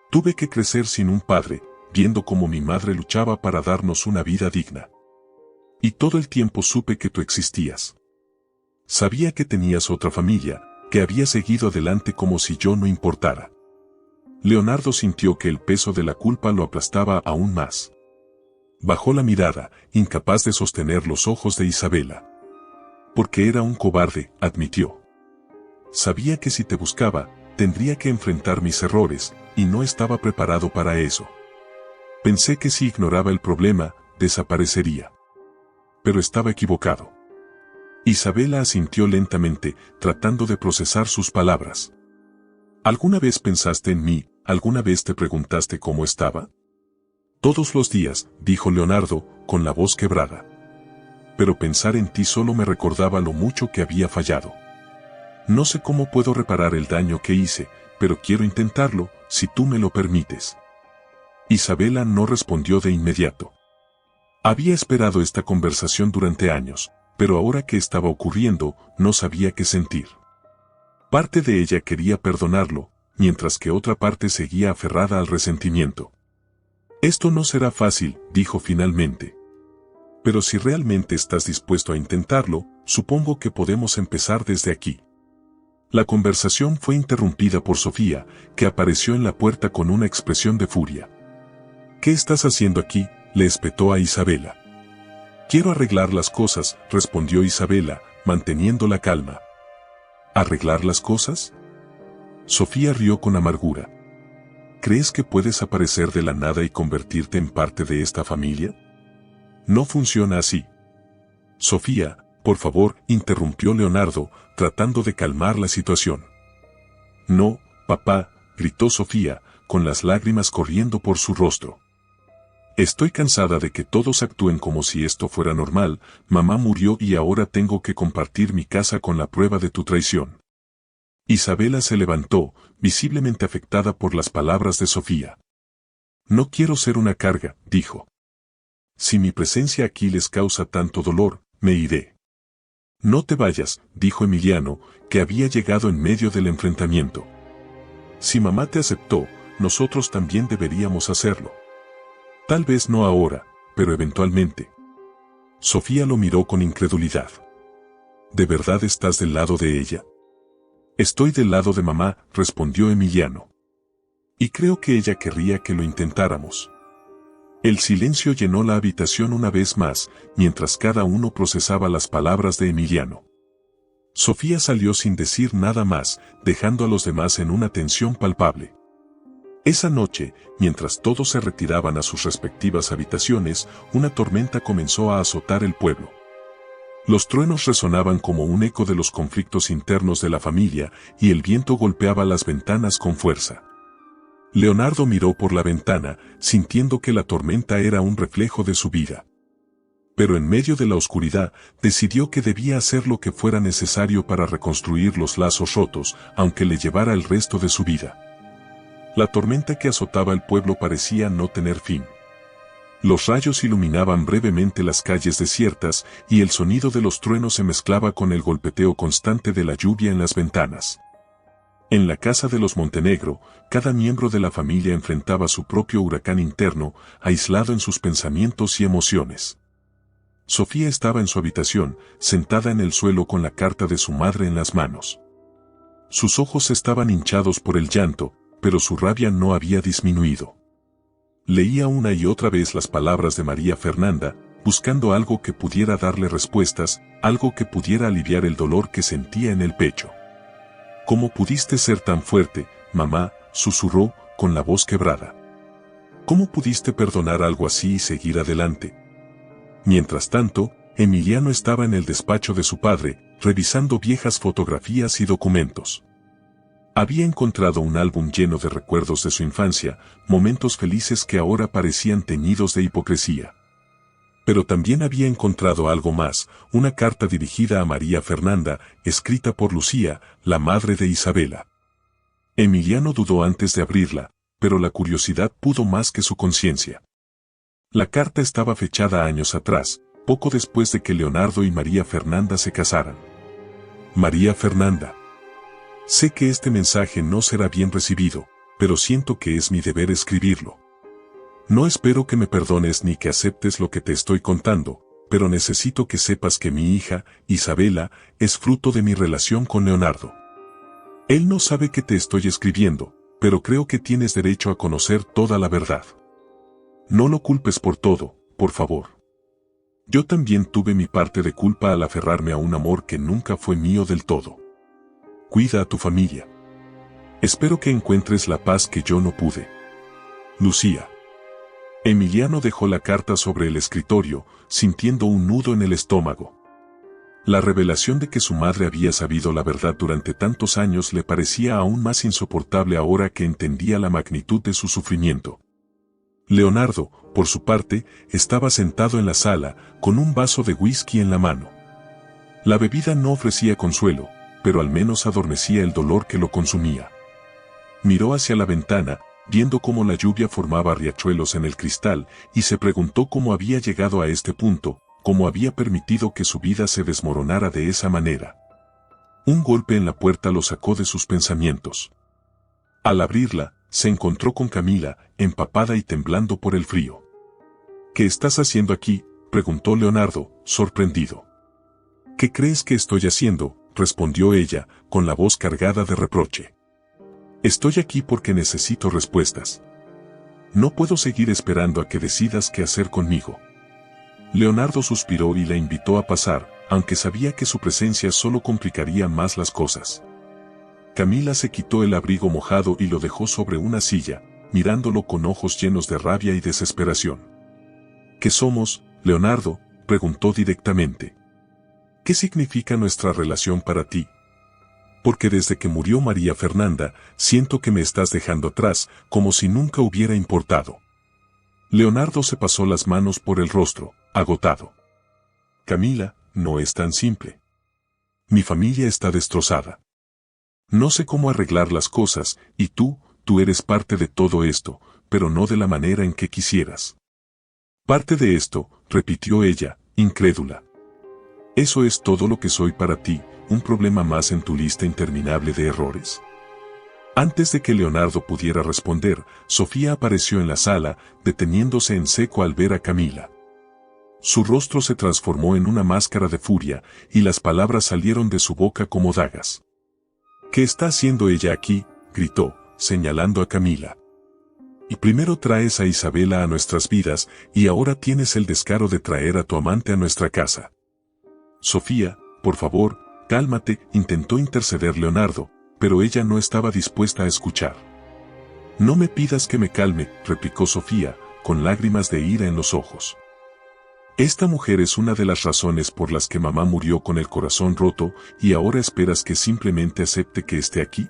Tuve que crecer sin un padre, viendo cómo mi madre luchaba para darnos una vida digna. Y todo el tiempo supe que tú existías. Sabía que tenías otra familia, que había seguido adelante como si yo no importara. Leonardo sintió que el peso de la culpa lo aplastaba aún más. Bajó la mirada, incapaz de sostener los ojos de Isabela. Porque era un cobarde, admitió. Sabía que si te buscaba, tendría que enfrentar mis errores, y no estaba preparado para eso. Pensé que si ignoraba el problema, desaparecería. Pero estaba equivocado. Isabela asintió lentamente, tratando de procesar sus palabras. ¿Alguna vez pensaste en mí? ¿Alguna vez te preguntaste cómo estaba? Todos los días, dijo Leonardo, con la voz quebrada. Pero pensar en ti solo me recordaba lo mucho que había fallado. No sé cómo puedo reparar el daño que hice, pero quiero intentarlo, si tú me lo permites. Isabela no respondió de inmediato. Había esperado esta conversación durante años, pero ahora que estaba ocurriendo, no sabía qué sentir. Parte de ella quería perdonarlo, mientras que otra parte seguía aferrada al resentimiento. Esto no será fácil, dijo finalmente. Pero si realmente estás dispuesto a intentarlo, supongo que podemos empezar desde aquí. La conversación fue interrumpida por Sofía, que apareció en la puerta con una expresión de furia. ¿Qué estás haciendo aquí?, le espetó a Isabela. Quiero arreglar las cosas, respondió Isabela, manteniendo la calma. ¿Arreglar las cosas? Sofía rió con amargura. ¿Crees que puedes aparecer de la nada y convertirte en parte de esta familia? No funciona así. Sofía, por favor, interrumpió Leonardo, tratando de calmar la situación. No, papá, gritó Sofía, con las lágrimas corriendo por su rostro. Estoy cansada de que todos actúen como si esto fuera normal. Mamá murió y ahora tengo que compartir mi casa con la prueba de tu traición. Isabela se levantó, visiblemente afectada por las palabras de Sofía. No quiero ser una carga, dijo. Si mi presencia aquí les causa tanto dolor, me iré. No te vayas, dijo Emiliano, que había llegado en medio del enfrentamiento. Si mamá te aceptó, nosotros también deberíamos hacerlo. Tal vez no ahora, pero eventualmente. Sofía lo miró con incredulidad. ¿De verdad estás del lado de ella? Estoy del lado de mamá, respondió Emiliano. Y creo que ella querría que lo intentáramos. El silencio llenó la habitación una vez más, mientras cada uno procesaba las palabras de Emiliano. Sofía salió sin decir nada más, dejando a los demás en una tensión palpable. Esa noche, mientras todos se retiraban a sus respectivas habitaciones, una tormenta comenzó a azotar el pueblo. Los truenos resonaban como un eco de los conflictos internos de la familia, y el viento golpeaba las ventanas con fuerza. Leonardo miró por la ventana, sintiendo que la tormenta era un reflejo de su vida. Pero en medio de la oscuridad, decidió que debía hacer lo que fuera necesario para reconstruir los lazos rotos, aunque le llevara el resto de su vida. La tormenta que azotaba el pueblo parecía no tener fin. Los rayos iluminaban brevemente las calles desiertas, y el sonido de los truenos se mezclaba con el golpeteo constante de la lluvia en las ventanas. En la casa de los Montenegro, cada miembro de la familia enfrentaba su propio huracán interno, aislado en sus pensamientos y emociones. Sofía estaba en su habitación, sentada en el suelo con la carta de su madre en las manos. Sus ojos estaban hinchados por el llanto, pero su rabia no había disminuido. Leía una y otra vez las palabras de María Fernanda, buscando algo que pudiera darle respuestas, algo que pudiera aliviar el dolor que sentía en el pecho. ¿Cómo pudiste ser tan fuerte, mamá?, susurró, con la voz quebrada. ¿Cómo pudiste perdonar algo así y seguir adelante? Mientras tanto, Emiliano estaba en el despacho de su padre, revisando viejas fotografías y documentos. Había encontrado un álbum lleno de recuerdos de su infancia, momentos felices que ahora parecían teñidos de hipocresía. Pero también había encontrado algo más, una carta dirigida a María Fernanda, escrita por Lucía, la madre de Isabela. Emiliano dudó antes de abrirla, pero la curiosidad pudo más que su conciencia. La carta estaba fechada años atrás, poco después de que Leonardo y María Fernanda se casaran. María Fernanda. Sé que este mensaje no será bien recibido, pero siento que es mi deber escribirlo. No espero que me perdones ni que aceptes lo que te estoy contando, pero necesito que sepas que mi hija, Isabela, es fruto de mi relación con Leonardo. Él no sabe que te estoy escribiendo, pero creo que tienes derecho a conocer toda la verdad. No lo culpes por todo, por favor. Yo también tuve mi parte de culpa al aferrarme a un amor que nunca fue mío del todo. Cuida a tu familia. Espero que encuentres la paz que yo no pude. Lucía. Emiliano dejó la carta sobre el escritorio, sintiendo un nudo en el estómago. La revelación de que su madre había sabido la verdad durante tantos años le parecía aún más insoportable ahora que entendía la magnitud de su sufrimiento. Leonardo, por su parte, estaba sentado en la sala, con un vaso de whisky en la mano. La bebida no ofrecía consuelo, pero al menos adormecía el dolor que lo consumía. Miró hacia la ventana, viendo cómo la lluvia formaba riachuelos en el cristal, y se preguntó cómo había llegado a este punto, cómo había permitido que su vida se desmoronara de esa manera. Un golpe en la puerta lo sacó de sus pensamientos. Al abrirla, se encontró con Camila, empapada y temblando por el frío. ¿Qué estás haciendo aquí?, preguntó Leonardo, sorprendido. ¿Qué crees que estoy haciendo?, respondió ella, con la voz cargada de reproche. Estoy aquí porque necesito respuestas. No puedo seguir esperando a que decidas qué hacer conmigo. Leonardo suspiró y la invitó a pasar, aunque sabía que su presencia solo complicaría más las cosas. Camila se quitó el abrigo mojado y lo dejó sobre una silla, mirándolo con ojos llenos de rabia y desesperación. ¿Qué somos, Leonardo?, preguntó directamente. ¿Qué significa nuestra relación para ti? Porque desde que murió María Fernanda, siento que me estás dejando atrás, como si nunca hubiera importado. Leonardo se pasó las manos por el rostro, agotado. Camila, no es tan simple. Mi familia está destrozada. No sé cómo arreglar las cosas, y tú eres parte de todo esto, pero no de la manera en que quisieras. Parte de esto, repitió ella, incrédula. ¿Eso es todo lo que soy para ti, un problema más en tu lista interminable de errores? Antes de que Leonardo pudiera responder, Sofía apareció en la sala, deteniéndose en seco al ver a Camila. Su rostro se transformó en una máscara de furia, y las palabras salieron de su boca como dagas. ¿Qué está haciendo ella aquí?, gritó, señalando a Camila. Y primero traes a Isabela a nuestras vidas, y ahora tienes el descaro de traer a tu amante a nuestra casa. Sofía, por favor, cálmate, intentó interceder Leonardo, pero ella no estaba dispuesta a escuchar. No me pidas que me calme, replicó Sofía, con lágrimas de ira en los ojos. Esta mujer es una de las razones por las que mamá murió con el corazón roto, y ahora esperas que simplemente acepte que esté aquí.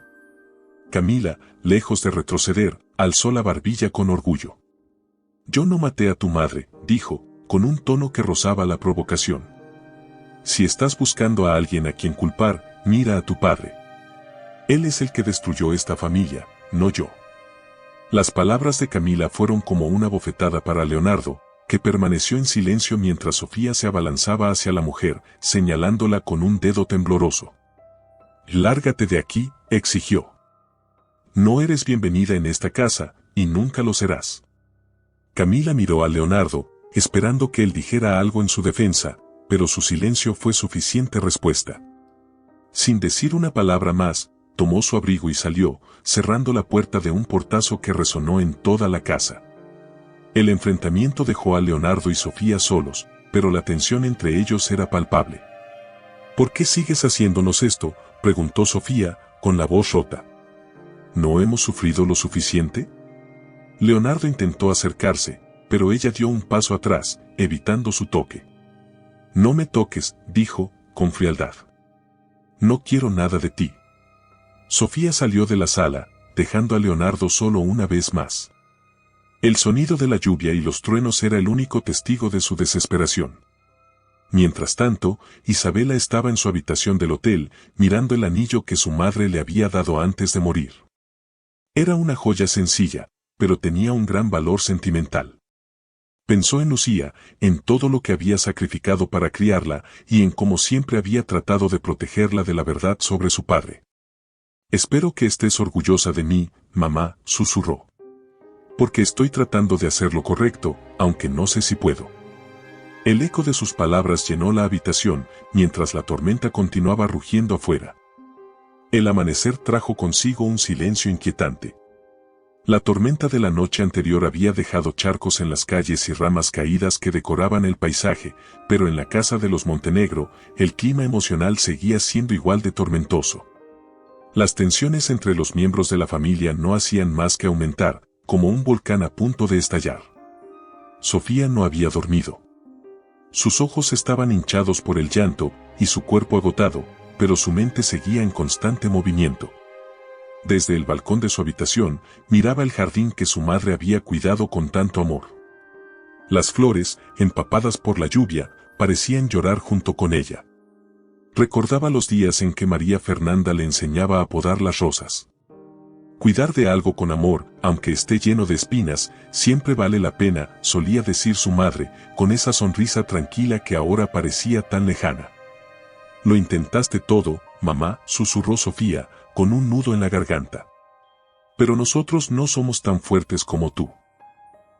Camila, lejos de retroceder, alzó la barbilla con orgullo. Yo no maté a tu madre, dijo, con un tono que rozaba la provocación. Si estás buscando a alguien a quien culpar, mira a tu padre. Él es el que destruyó esta familia, no yo. Las palabras de Camila fueron como una bofetada para Leonardo, que permaneció en silencio mientras Sofía se abalanzaba hacia la mujer, señalándola con un dedo tembloroso. Lárgate de aquí, exigió. No eres bienvenida en esta casa, y nunca lo serás. Camila miró a Leonardo, esperando que él dijera algo en su defensa, pero su silencio fue suficiente respuesta. Sin decir una palabra más, tomó su abrigo y salió, cerrando la puerta de un portazo que resonó en toda la casa. El enfrentamiento dejó a Leonardo y Sofía solos, pero la tensión entre ellos era palpable. ¿Por qué sigues haciéndonos esto?, preguntó Sofía, con la voz rota. ¿No hemos sufrido lo suficiente? Leonardo intentó acercarse, pero ella dio un paso atrás, evitando su toque. «No me toques», dijo, con frialdad. «No quiero nada de ti». Sofía salió de la sala, dejando a Leonardo solo una vez más. El sonido de la lluvia y los truenos era el único testigo de su desesperación. Mientras tanto, Isabela estaba en su habitación del hotel, mirando el anillo que su madre le había dado antes de morir. Era una joya sencilla, pero tenía un gran valor sentimental. Pensó en Lucía, en todo lo que había sacrificado para criarla, y en cómo siempre había tratado de protegerla de la verdad sobre su padre. «Espero que estés orgullosa de mí, mamá», susurró. «Porque estoy tratando de hacer lo correcto, aunque no sé si puedo». El eco de sus palabras llenó la habitación, mientras la tormenta continuaba rugiendo afuera. El amanecer trajo consigo un silencio inquietante. La tormenta de la noche anterior había dejado charcos en las calles y ramas caídas que decoraban el paisaje, pero en la casa de los Montenegro, el clima emocional seguía siendo igual de tormentoso. Las tensiones entre los miembros de la familia no hacían más que aumentar, como un volcán a punto de estallar. Sofía no había dormido. Sus ojos estaban hinchados por el llanto, y su cuerpo agotado, pero su mente seguía en constante movimiento. Desde el balcón de su habitación, miraba el jardín que su madre había cuidado con tanto amor. Las flores, empapadas por la lluvia, parecían llorar junto con ella. Recordaba los días en que María Fernanda le enseñaba a podar las rosas. «Cuidar de algo con amor, aunque esté lleno de espinas, siempre vale la pena», solía decir su madre, con esa sonrisa tranquila que ahora parecía tan lejana. «Lo intentaste todo, mamá», susurró Sofía, con un nudo en la garganta. «Pero nosotros no somos tan fuertes como tú».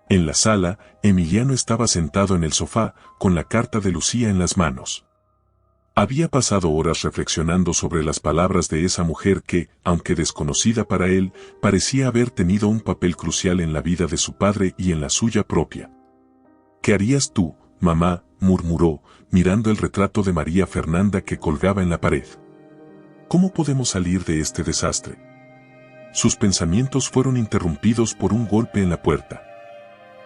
En la sala, Emiliano estaba sentado en el sofá, con la carta de Lucía en las manos. Había pasado horas reflexionando sobre las palabras de esa mujer que, aunque desconocida para él, parecía haber tenido un papel crucial en la vida de su padre y en la suya propia. «¿Qué harías tú, mamá?», murmuró, mirando el retrato de María Fernanda que colgaba en la pared. «¿Cómo podemos salir de este desastre?». Sus pensamientos fueron interrumpidos por un golpe en la puerta.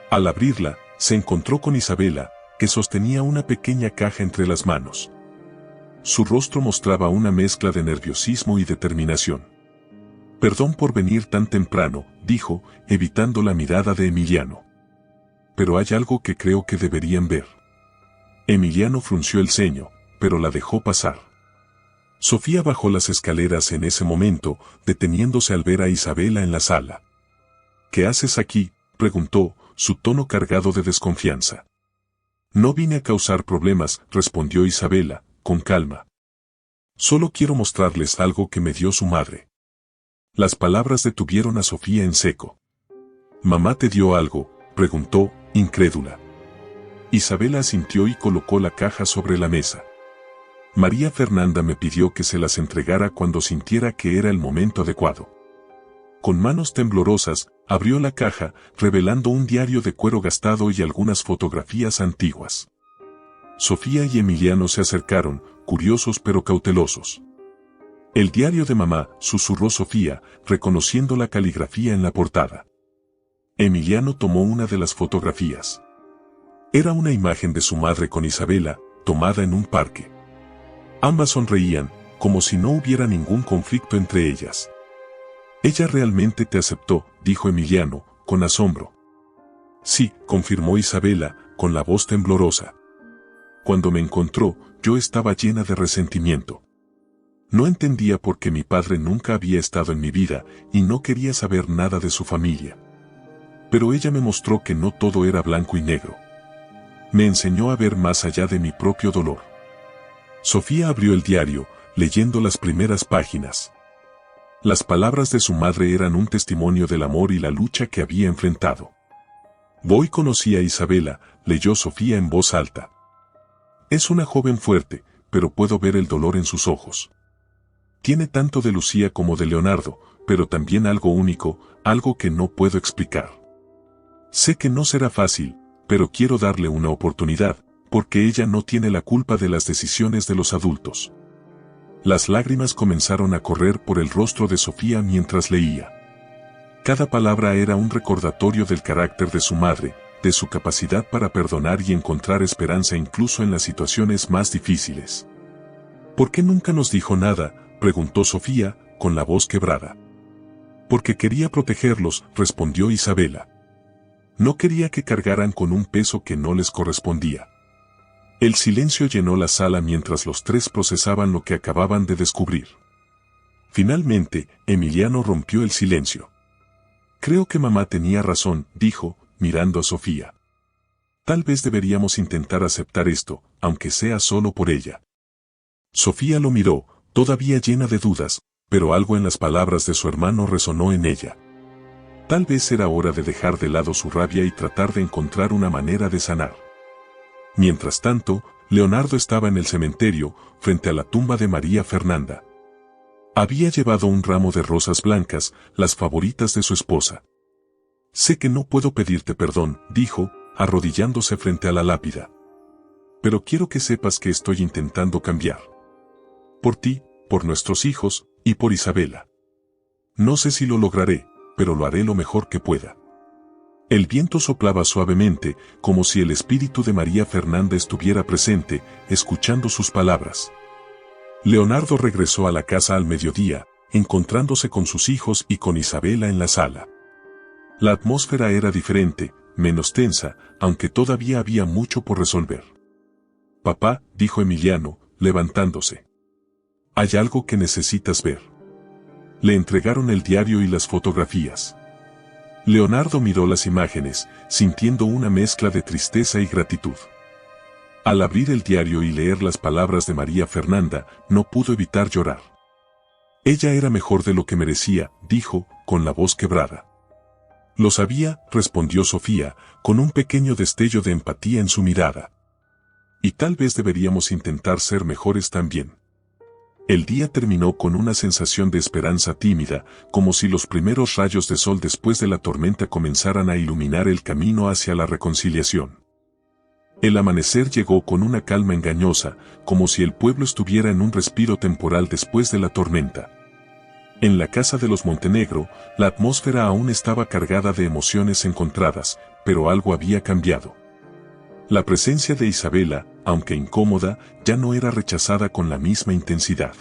Al abrirla, se encontró con Isabela, que sostenía una pequeña caja entre las manos. Su rostro mostraba una mezcla de nerviosismo y determinación. «Perdón por venir tan temprano», dijo, evitando la mirada de Emiliano. «Pero hay algo que creo que deberían ver». Emiliano frunció el ceño, pero la dejó pasar. Sofía bajó las escaleras en ese momento, deteniéndose al ver a Isabela en la sala. «¿Qué haces aquí?», preguntó, su tono cargado de desconfianza. «No vine a causar problemas», respondió Isabela, con calma. «Solo quiero mostrarles algo que me dio su madre». Las palabras detuvieron a Sofía en seco. «¿Mamá te dio algo?», preguntó, incrédula. Isabela asintió y colocó la caja sobre la mesa. «María Fernanda me pidió que se las entregara cuando sintiera que era el momento adecuado». Con manos temblorosas, abrió la caja, revelando un diario de cuero gastado y algunas fotografías antiguas. Sofía y Emiliano se acercaron, curiosos pero cautelosos. «El diario de mamá», susurró Sofía, reconociendo la caligrafía en la portada. Emiliano tomó una de las fotografías. Era una imagen de su madre con Isabela, tomada en un parque. Ambas sonreían, como si no hubiera ningún conflicto entre ellas. «Ella realmente te aceptó», dijo Emiliano, con asombro. «Sí», confirmó Isabela, con la voz temblorosa. «Cuando me encontró, yo estaba llena de resentimiento. No entendía por qué mi padre nunca había estado en mi vida, y no quería saber nada de su familia. Pero ella me mostró que no todo era blanco y negro. Me enseñó a ver más allá de mi propio dolor». Sofía abrió el diario, leyendo las primeras páginas. Las palabras de su madre eran un testimonio del amor y la lucha que había enfrentado. «Hoy conocí a Isabela», leyó Sofía en voz alta. «Es una joven fuerte, pero puedo ver el dolor en sus ojos. Tiene tanto de Lucía como de Leonardo, pero también algo único, algo que no puedo explicar. Sé que no será fácil, pero quiero darle una oportunidad, porque ella no tiene la culpa de las decisiones de los adultos». Las lágrimas comenzaron a correr por el rostro de Sofía mientras leía. Cada palabra era un recordatorio del carácter de su madre, de su capacidad para perdonar y encontrar esperanza incluso en las situaciones más difíciles. ¿Por qué nunca nos dijo nada?, preguntó Sofía, con la voz quebrada. Porque quería protegerlos, respondió Isabela. No quería que cargaran con un peso que no les correspondía. El silencio llenó la sala mientras los tres procesaban lo que acababan de descubrir. Finalmente, Emiliano rompió el silencio. Creo que mamá tenía razón, dijo, mirando a Sofía. Tal vez deberíamos intentar aceptar esto, aunque sea solo por ella. Sofía lo miró, todavía llena de dudas, pero algo en las palabras de su hermano resonó en ella. Tal vez era hora de dejar de lado su rabia y tratar de encontrar una manera de sanar. Mientras tanto, Leonardo estaba en el cementerio, frente a la tumba de María Fernanda. Había llevado un ramo de rosas blancas, las favoritas de su esposa. Sé que no puedo pedirte perdón, dijo, arrodillándose frente a la lápida. Pero quiero que sepas que estoy intentando cambiar. Por ti, por nuestros hijos, y por Isabela. No sé si lo lograré, pero lo haré lo mejor que pueda. El viento soplaba suavemente, como si el espíritu de María Fernanda estuviera presente, escuchando sus palabras. Leonardo regresó a la casa al mediodía, encontrándose con sus hijos y con Isabela en la sala. La atmósfera era diferente, menos tensa, aunque todavía había mucho por resolver. Papá, dijo Emiliano, levantándose. Hay algo que necesitas ver. Le entregaron el diario y las fotografías. Leonardo miró las imágenes, sintiendo una mezcla de tristeza y gratitud. Al abrir el diario y leer las palabras de María Fernanda, no pudo evitar llorar. Ella era mejor de lo que merecía, dijo, con la voz quebrada. Lo sabía, respondió Sofía, con un pequeño destello de empatía en su mirada. Y tal vez deberíamos intentar ser mejores también. El día terminó con una sensación de esperanza tímida, como si los primeros rayos de sol después de la tormenta comenzaran a iluminar el camino hacia la reconciliación. El amanecer llegó con una calma engañosa, como si el pueblo estuviera en un respiro temporal después de la tormenta. En la casa de los Montenegro, la atmósfera aún estaba cargada de emociones encontradas, pero algo había cambiado. La presencia de Isabela, aunque incómoda, ya no era rechazada con la misma intensidad.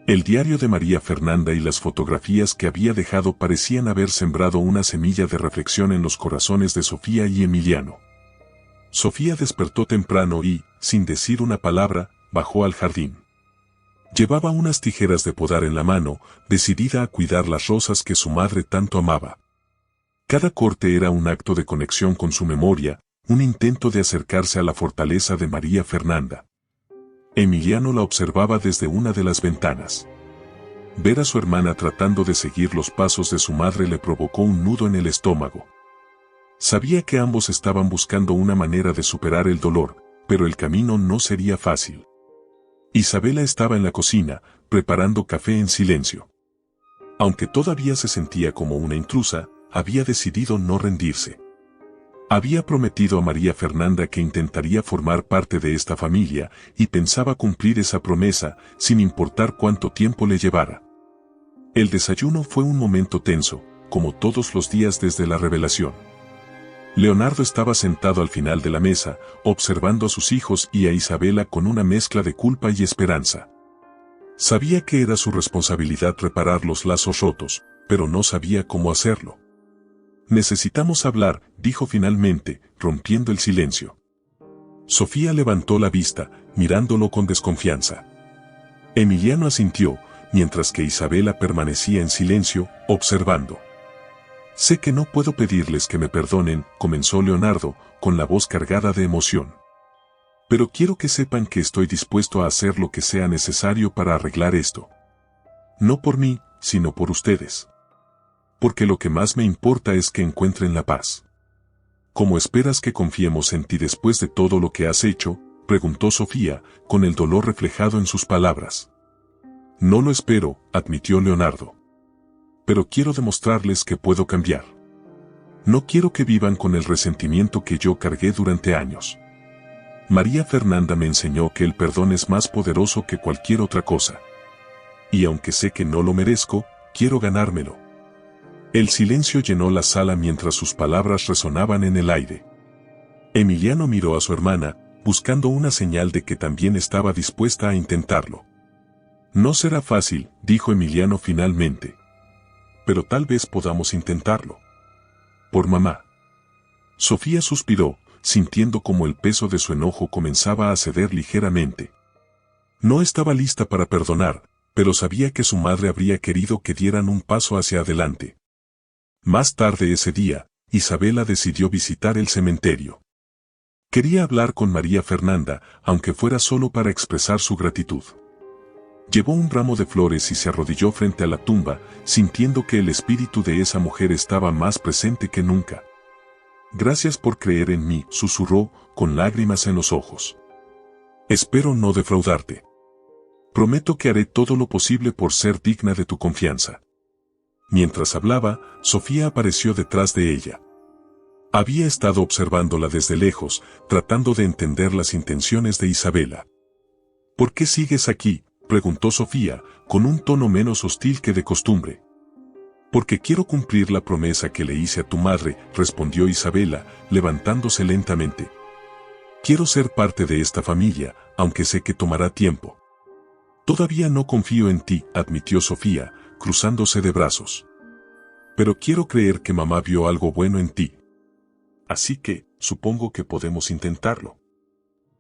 El diario de María Fernanda y las fotografías que había dejado parecían haber sembrado una semilla de reflexión en los corazones de Sofía y Emiliano. Sofía despertó temprano y, sin decir una palabra, bajó al jardín. Llevaba unas tijeras de podar en la mano, decidida a cuidar las rosas que su madre tanto amaba. Cada corte era un acto de conexión con su memoria, un intento de acercarse a la fortaleza de María Fernanda. Emiliano la observaba desde una de las ventanas. Ver a su hermana tratando de seguir los pasos de su madre le provocó un nudo en el estómago. Sabía que ambos estaban buscando una manera de superar el dolor, pero el camino no sería fácil. Isabela estaba en la cocina, preparando café en silencio. Aunque todavía se sentía como una intrusa, había decidido no rendirse. Había prometido a María Fernanda que intentaría formar parte de esta familia, y pensaba cumplir esa promesa, sin importar cuánto tiempo le llevara. El desayuno fue un momento tenso, como todos los días desde la revelación. Leonardo estaba sentado al final de la mesa, observando a sus hijos y a Isabela con una mezcla de culpa y esperanza. Sabía que era su responsabilidad reparar los lazos rotos, pero no sabía cómo hacerlo. Necesitamos hablar, dijo finalmente, rompiendo el silencio. Sofía levantó la vista, mirándolo con desconfianza. Emiliano asintió, mientras que Isabela permanecía en silencio, observando. Sé que no puedo pedirles que me perdonen, comenzó Leonardo, con la voz cargada de emoción. Pero quiero que sepan que estoy dispuesto a hacer lo que sea necesario para arreglar esto. No por mí, sino por ustedes. Porque lo que más me importa es que encuentren la paz. ¿Cómo esperas que confiemos en ti después de todo lo que has hecho?, preguntó Sofía, con el dolor reflejado en sus palabras. No lo espero, admitió Leonardo. Pero quiero demostrarles que puedo cambiar. No quiero que vivan con el resentimiento que yo cargué durante años. María Fernanda me enseñó que el perdón es más poderoso que cualquier otra cosa. Y aunque sé que no lo merezco, quiero ganármelo. El silencio llenó la sala mientras sus palabras resonaban en el aire. Emiliano miró a su hermana, buscando una señal de que también estaba dispuesta a intentarlo. No será fácil, dijo Emiliano finalmente. Pero tal vez podamos intentarlo. Por mamá. Sofía suspiró, sintiendo como el peso de su enojo comenzaba a ceder ligeramente. No estaba lista para perdonar, pero sabía que su madre habría querido que dieran un paso hacia adelante. Más tarde ese día, Isabela decidió visitar el cementerio. Quería hablar con María Fernanda, aunque fuera solo para expresar su gratitud. Llevó un ramo de flores y se arrodilló frente a la tumba, sintiendo que el espíritu de esa mujer estaba más presente que nunca. Gracias por creer en mí, susurró, con lágrimas en los ojos. Espero no defraudarte. Prometo que haré todo lo posible por ser digna de tu confianza. Mientras hablaba, Sofía apareció detrás de ella. Había estado observándola desde lejos, tratando de entender las intenciones de Isabela. ¿Por qué sigues aquí?, preguntó Sofía, con un tono menos hostil que de costumbre. Porque quiero cumplir la promesa que le hice a tu madre, respondió Isabela, levantándose lentamente. Quiero ser parte de esta familia, aunque sé que tomará tiempo. Todavía no confío en ti, admitió Sofía, cruzándose de brazos. Pero quiero creer que mamá vio algo bueno en ti. Así que, supongo que podemos intentarlo.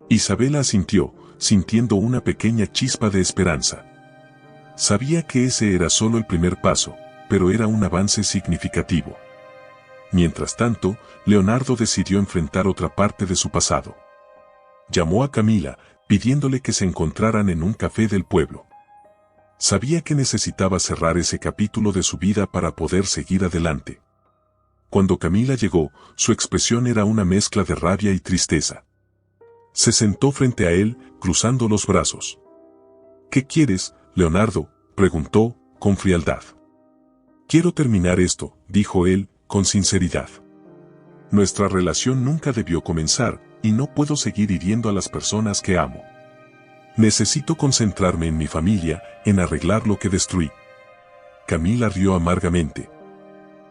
Isabela asintió, sintiendo una pequeña chispa de esperanza. Sabía que ese era solo el primer paso, pero era un avance significativo. Mientras tanto, Leonardo decidió enfrentar otra parte de su pasado. Llamó a Camila, pidiéndole que se encontraran en un café del pueblo. Sabía que necesitaba cerrar ese capítulo de su vida para poder seguir adelante. Cuando Camila llegó, su expresión era una mezcla de rabia y tristeza. Se sentó frente a él, cruzando los brazos. ¿Qué quieres, Leonardo?, preguntó, con frialdad. Quiero terminar esto, dijo él, con sinceridad. Nuestra relación nunca debió comenzar, y no puedo seguir hiriendo a las personas que amo. Necesito concentrarme en mi familia, en arreglar lo que destruí. Camila rió amargamente.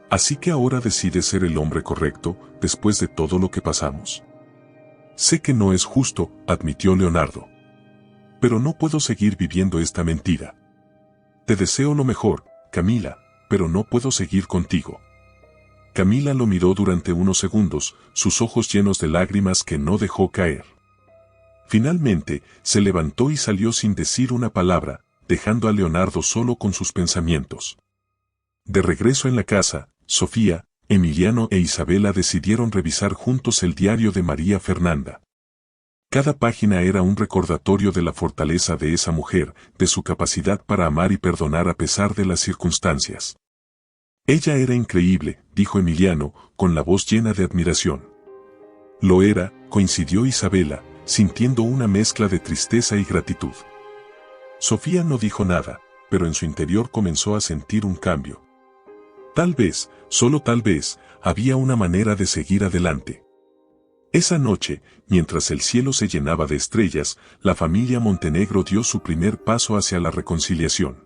Así que ahora decides ser el hombre correcto, después de todo lo que pasamos. Sé que no es justo, admitió Leonardo. Pero no puedo seguir viviendo esta mentira. Te deseo lo mejor, Camila, pero no puedo seguir contigo. Camila lo miró durante unos segundos, sus ojos llenos de lágrimas que no dejó caer. Finalmente, se levantó y salió sin decir una palabra, dejando a Leonardo solo con sus pensamientos. De regreso en la casa, Sofía, Emiliano e Isabela decidieron revisar juntos el diario de María Fernanda. Cada página era un recordatorio de la fortaleza de esa mujer, de su capacidad para amar y perdonar a pesar de las circunstancias. Ella era increíble, dijo Emiliano, con la voz llena de admiración. Lo era, coincidió Isabela, sintiendo una mezcla de tristeza y gratitud. Sofía no dijo nada, pero en su interior comenzó a sentir un cambio. Tal vez, solo tal vez, había una manera de seguir adelante. Esa noche, mientras el cielo se llenaba de estrellas, la familia Montenegro dio su primer paso hacia la reconciliación.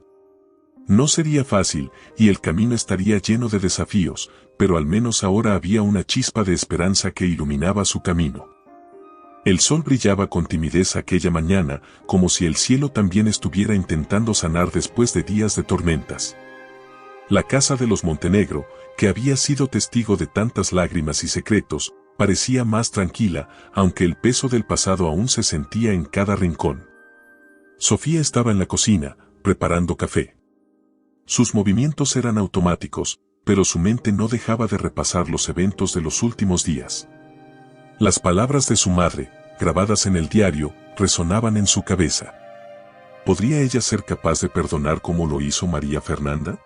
No sería fácil, y el camino estaría lleno de desafíos, pero al menos ahora había una chispa de esperanza que iluminaba su camino. El sol brillaba con timidez aquella mañana, como si el cielo también estuviera intentando sanar después de días de tormentas. La casa de los Montenegro, que había sido testigo de tantas lágrimas y secretos, parecía más tranquila, aunque el peso del pasado aún se sentía en cada rincón. Sofía estaba en la cocina, preparando café. Sus movimientos eran automáticos, pero su mente no dejaba de repasar los eventos de los últimos días. Las palabras de su madre, grabadas en el diario, resonaban en su cabeza. ¿Podría ella ser capaz de perdonar como lo hizo María Fernanda?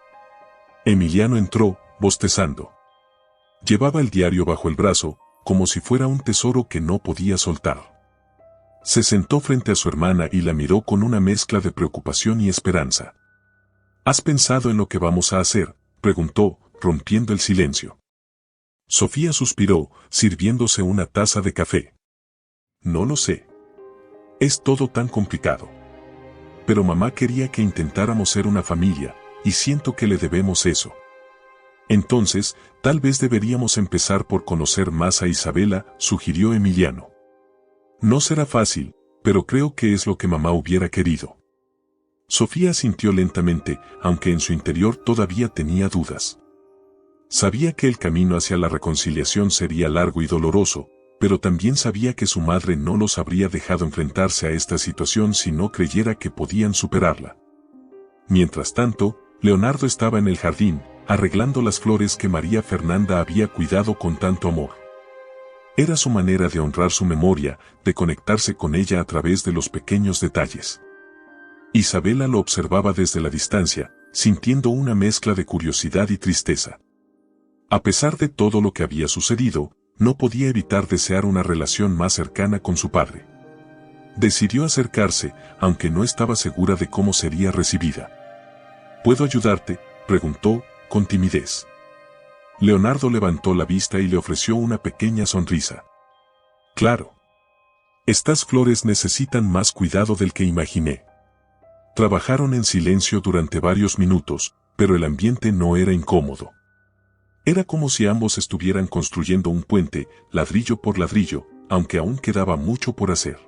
Emiliano entró, bostezando. Llevaba el diario bajo el brazo, como si fuera un tesoro que no podía soltar. Se sentó frente a su hermana y la miró con una mezcla de preocupación y esperanza. ¿Has pensado en lo que vamos a hacer?, preguntó, rompiendo el silencio. Sofía suspiró, sirviéndose una taza de café. No lo sé. Es todo tan complicado. Pero mamá quería que intentáramos ser una familia, y siento que le debemos eso. Entonces, tal vez deberíamos empezar por conocer más a Isabela, sugirió Emiliano. No será fácil, pero creo que es lo que mamá hubiera querido. Sofía asintió lentamente, aunque en su interior todavía tenía dudas. Sabía que el camino hacia la reconciliación sería largo y doloroso, pero también sabía que su madre no los habría dejado enfrentarse a esta situación si no creyera que podían superarla. Mientras tanto, Leonardo estaba en el jardín, arreglando las flores que María Fernanda había cuidado con tanto amor. Era su manera de honrar su memoria, de conectarse con ella a través de los pequeños detalles. Isabela lo observaba desde la distancia, sintiendo una mezcla de curiosidad y tristeza. A pesar de todo lo que había sucedido, no podía evitar desear una relación más cercana con su padre. Decidió acercarse, aunque no estaba segura de cómo sería recibida. ¿Puedo ayudarte?, preguntó, con timidez. Leonardo levantó la vista y le ofreció una pequeña sonrisa. Claro. Estas flores necesitan más cuidado del que imaginé. Trabajaron en silencio durante varios minutos, pero el ambiente no era incómodo. Era como si ambos estuvieran construyendo un puente, ladrillo por ladrillo, aunque aún quedaba mucho por hacer.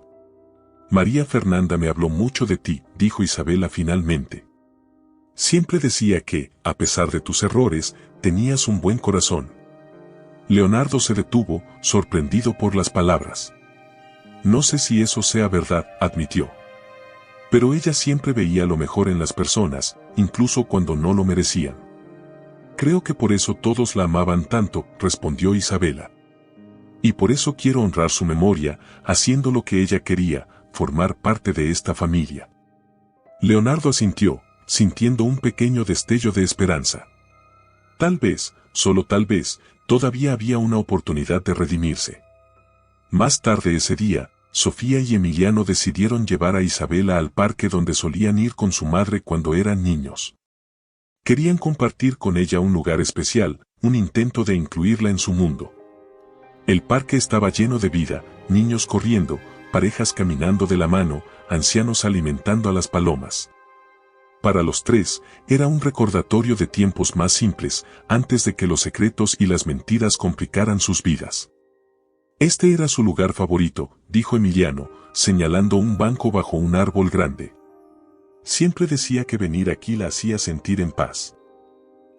María Fernanda me habló mucho de ti, dijo Isabela finalmente. Siempre decía que, a pesar de tus errores, tenías un buen corazón. Leonardo se detuvo, sorprendido por las palabras. No sé si eso sea verdad, admitió. Pero ella siempre veía lo mejor en las personas, incluso cuando no lo merecían. Creo que por eso todos la amaban tanto, respondió Isabela. Y por eso quiero honrar su memoria, haciendo lo que ella quería, formar parte de esta familia. Leonardo asintió, sintiendo un pequeño destello de esperanza. Tal vez, solo tal vez, todavía había una oportunidad de redimirse. Más tarde ese día, Sofía y Emiliano decidieron llevar a Isabela al parque donde solían ir con su madre cuando eran niños. Querían compartir con ella un lugar especial, un intento de incluirla en su mundo. El parque estaba lleno de vida, niños corriendo, parejas caminando de la mano, ancianos alimentando a las palomas. Para los tres, era un recordatorio de tiempos más simples, antes de que los secretos y las mentiras complicaran sus vidas. Este era su lugar favorito, dijo Emiliano, señalando un banco bajo un árbol grande. Siempre decía que venir aquí la hacía sentir en paz.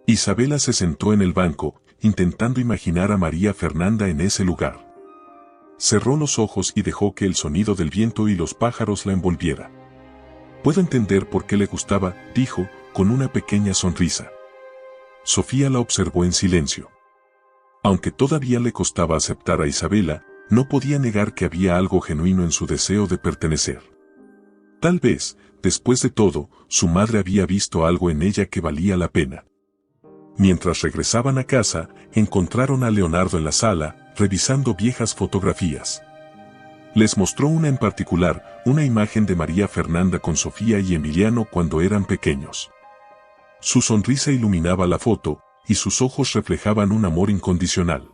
Isabela se sentó en el banco, intentando imaginar a María Fernanda en ese lugar. Cerró los ojos y dejó que el sonido del viento y los pájaros la envolviera. Puedo entender por qué le gustaba, dijo, con una pequeña sonrisa. Sofía la observó en silencio. Aunque todavía le costaba aceptar a Isabela, no podía negar que había algo genuino en su deseo de pertenecer. Tal vez, después de todo, su madre había visto algo en ella que valía la pena. Mientras regresaban a casa, encontraron a Leonardo en la sala, revisando viejas fotografías. Les mostró una en particular, una imagen de María Fernanda con Sofía y Emiliano cuando eran pequeños. Su sonrisa iluminaba la foto, y sus ojos reflejaban un amor incondicional.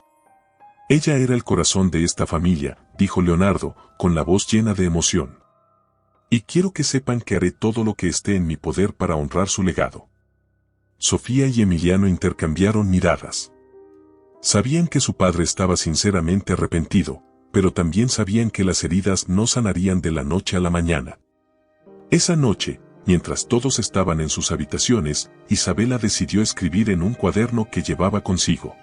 Ella era el corazón de esta familia, dijo Leonardo, con la voz llena de emoción. Y quiero que sepan que haré todo lo que esté en mi poder para honrar su legado. Sofía y Emiliano intercambiaron miradas. Sabían que su padre estaba sinceramente arrepentido, pero también sabían que las heridas no sanarían de la noche a la mañana. Esa noche, mientras todos estaban en sus habitaciones, Isabela decidió escribir en un cuaderno que llevaba consigo.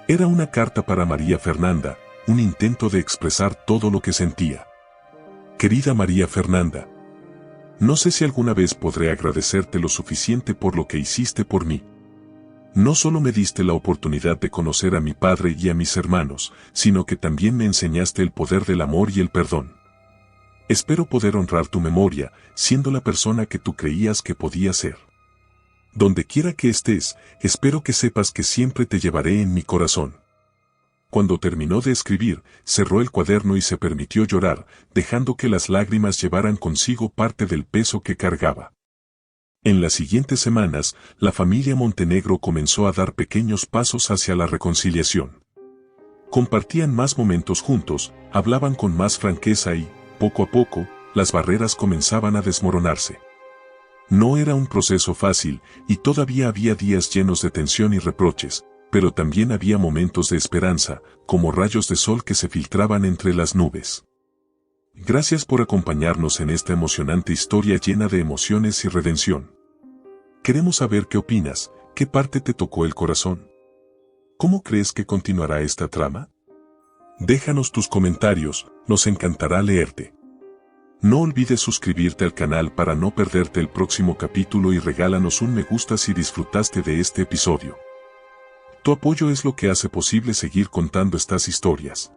Era una carta para María Fernanda, un intento de expresar todo lo que sentía. Querida María Fernanda, no sé si alguna vez podré agradecerte lo suficiente por lo que hiciste por mí. No solo me diste la oportunidad de conocer a mi padre y a mis hermanos, sino que también me enseñaste el poder del amor y el perdón. Espero poder honrar tu memoria, siendo la persona que tú creías que podía ser. Donde quiera que estés, espero que sepas que siempre te llevaré en mi corazón. Cuando terminó de escribir, cerró el cuaderno y se permitió llorar, dejando que las lágrimas llevaran consigo parte del peso que cargaba. En las siguientes semanas, la familia Montenegro comenzó a dar pequeños pasos hacia la reconciliación. Compartían más momentos juntos, hablaban con más franqueza y, poco a poco, las barreras comenzaban a desmoronarse. No era un proceso fácil, y todavía había días llenos de tensión y reproches, pero también había momentos de esperanza, como rayos de sol que se filtraban entre las nubes. Gracias por acompañarnos en esta emocionante historia llena de emociones y redención. Queremos saber qué opinas, qué parte te tocó el corazón. ¿Cómo crees que continuará esta trama? Déjanos tus comentarios, nos encantará leerte. No olvides suscribirte al canal para no perderte el próximo capítulo y regálanos un me gusta si disfrutaste de este episodio. Tu apoyo es lo que hace posible seguir contando estas historias.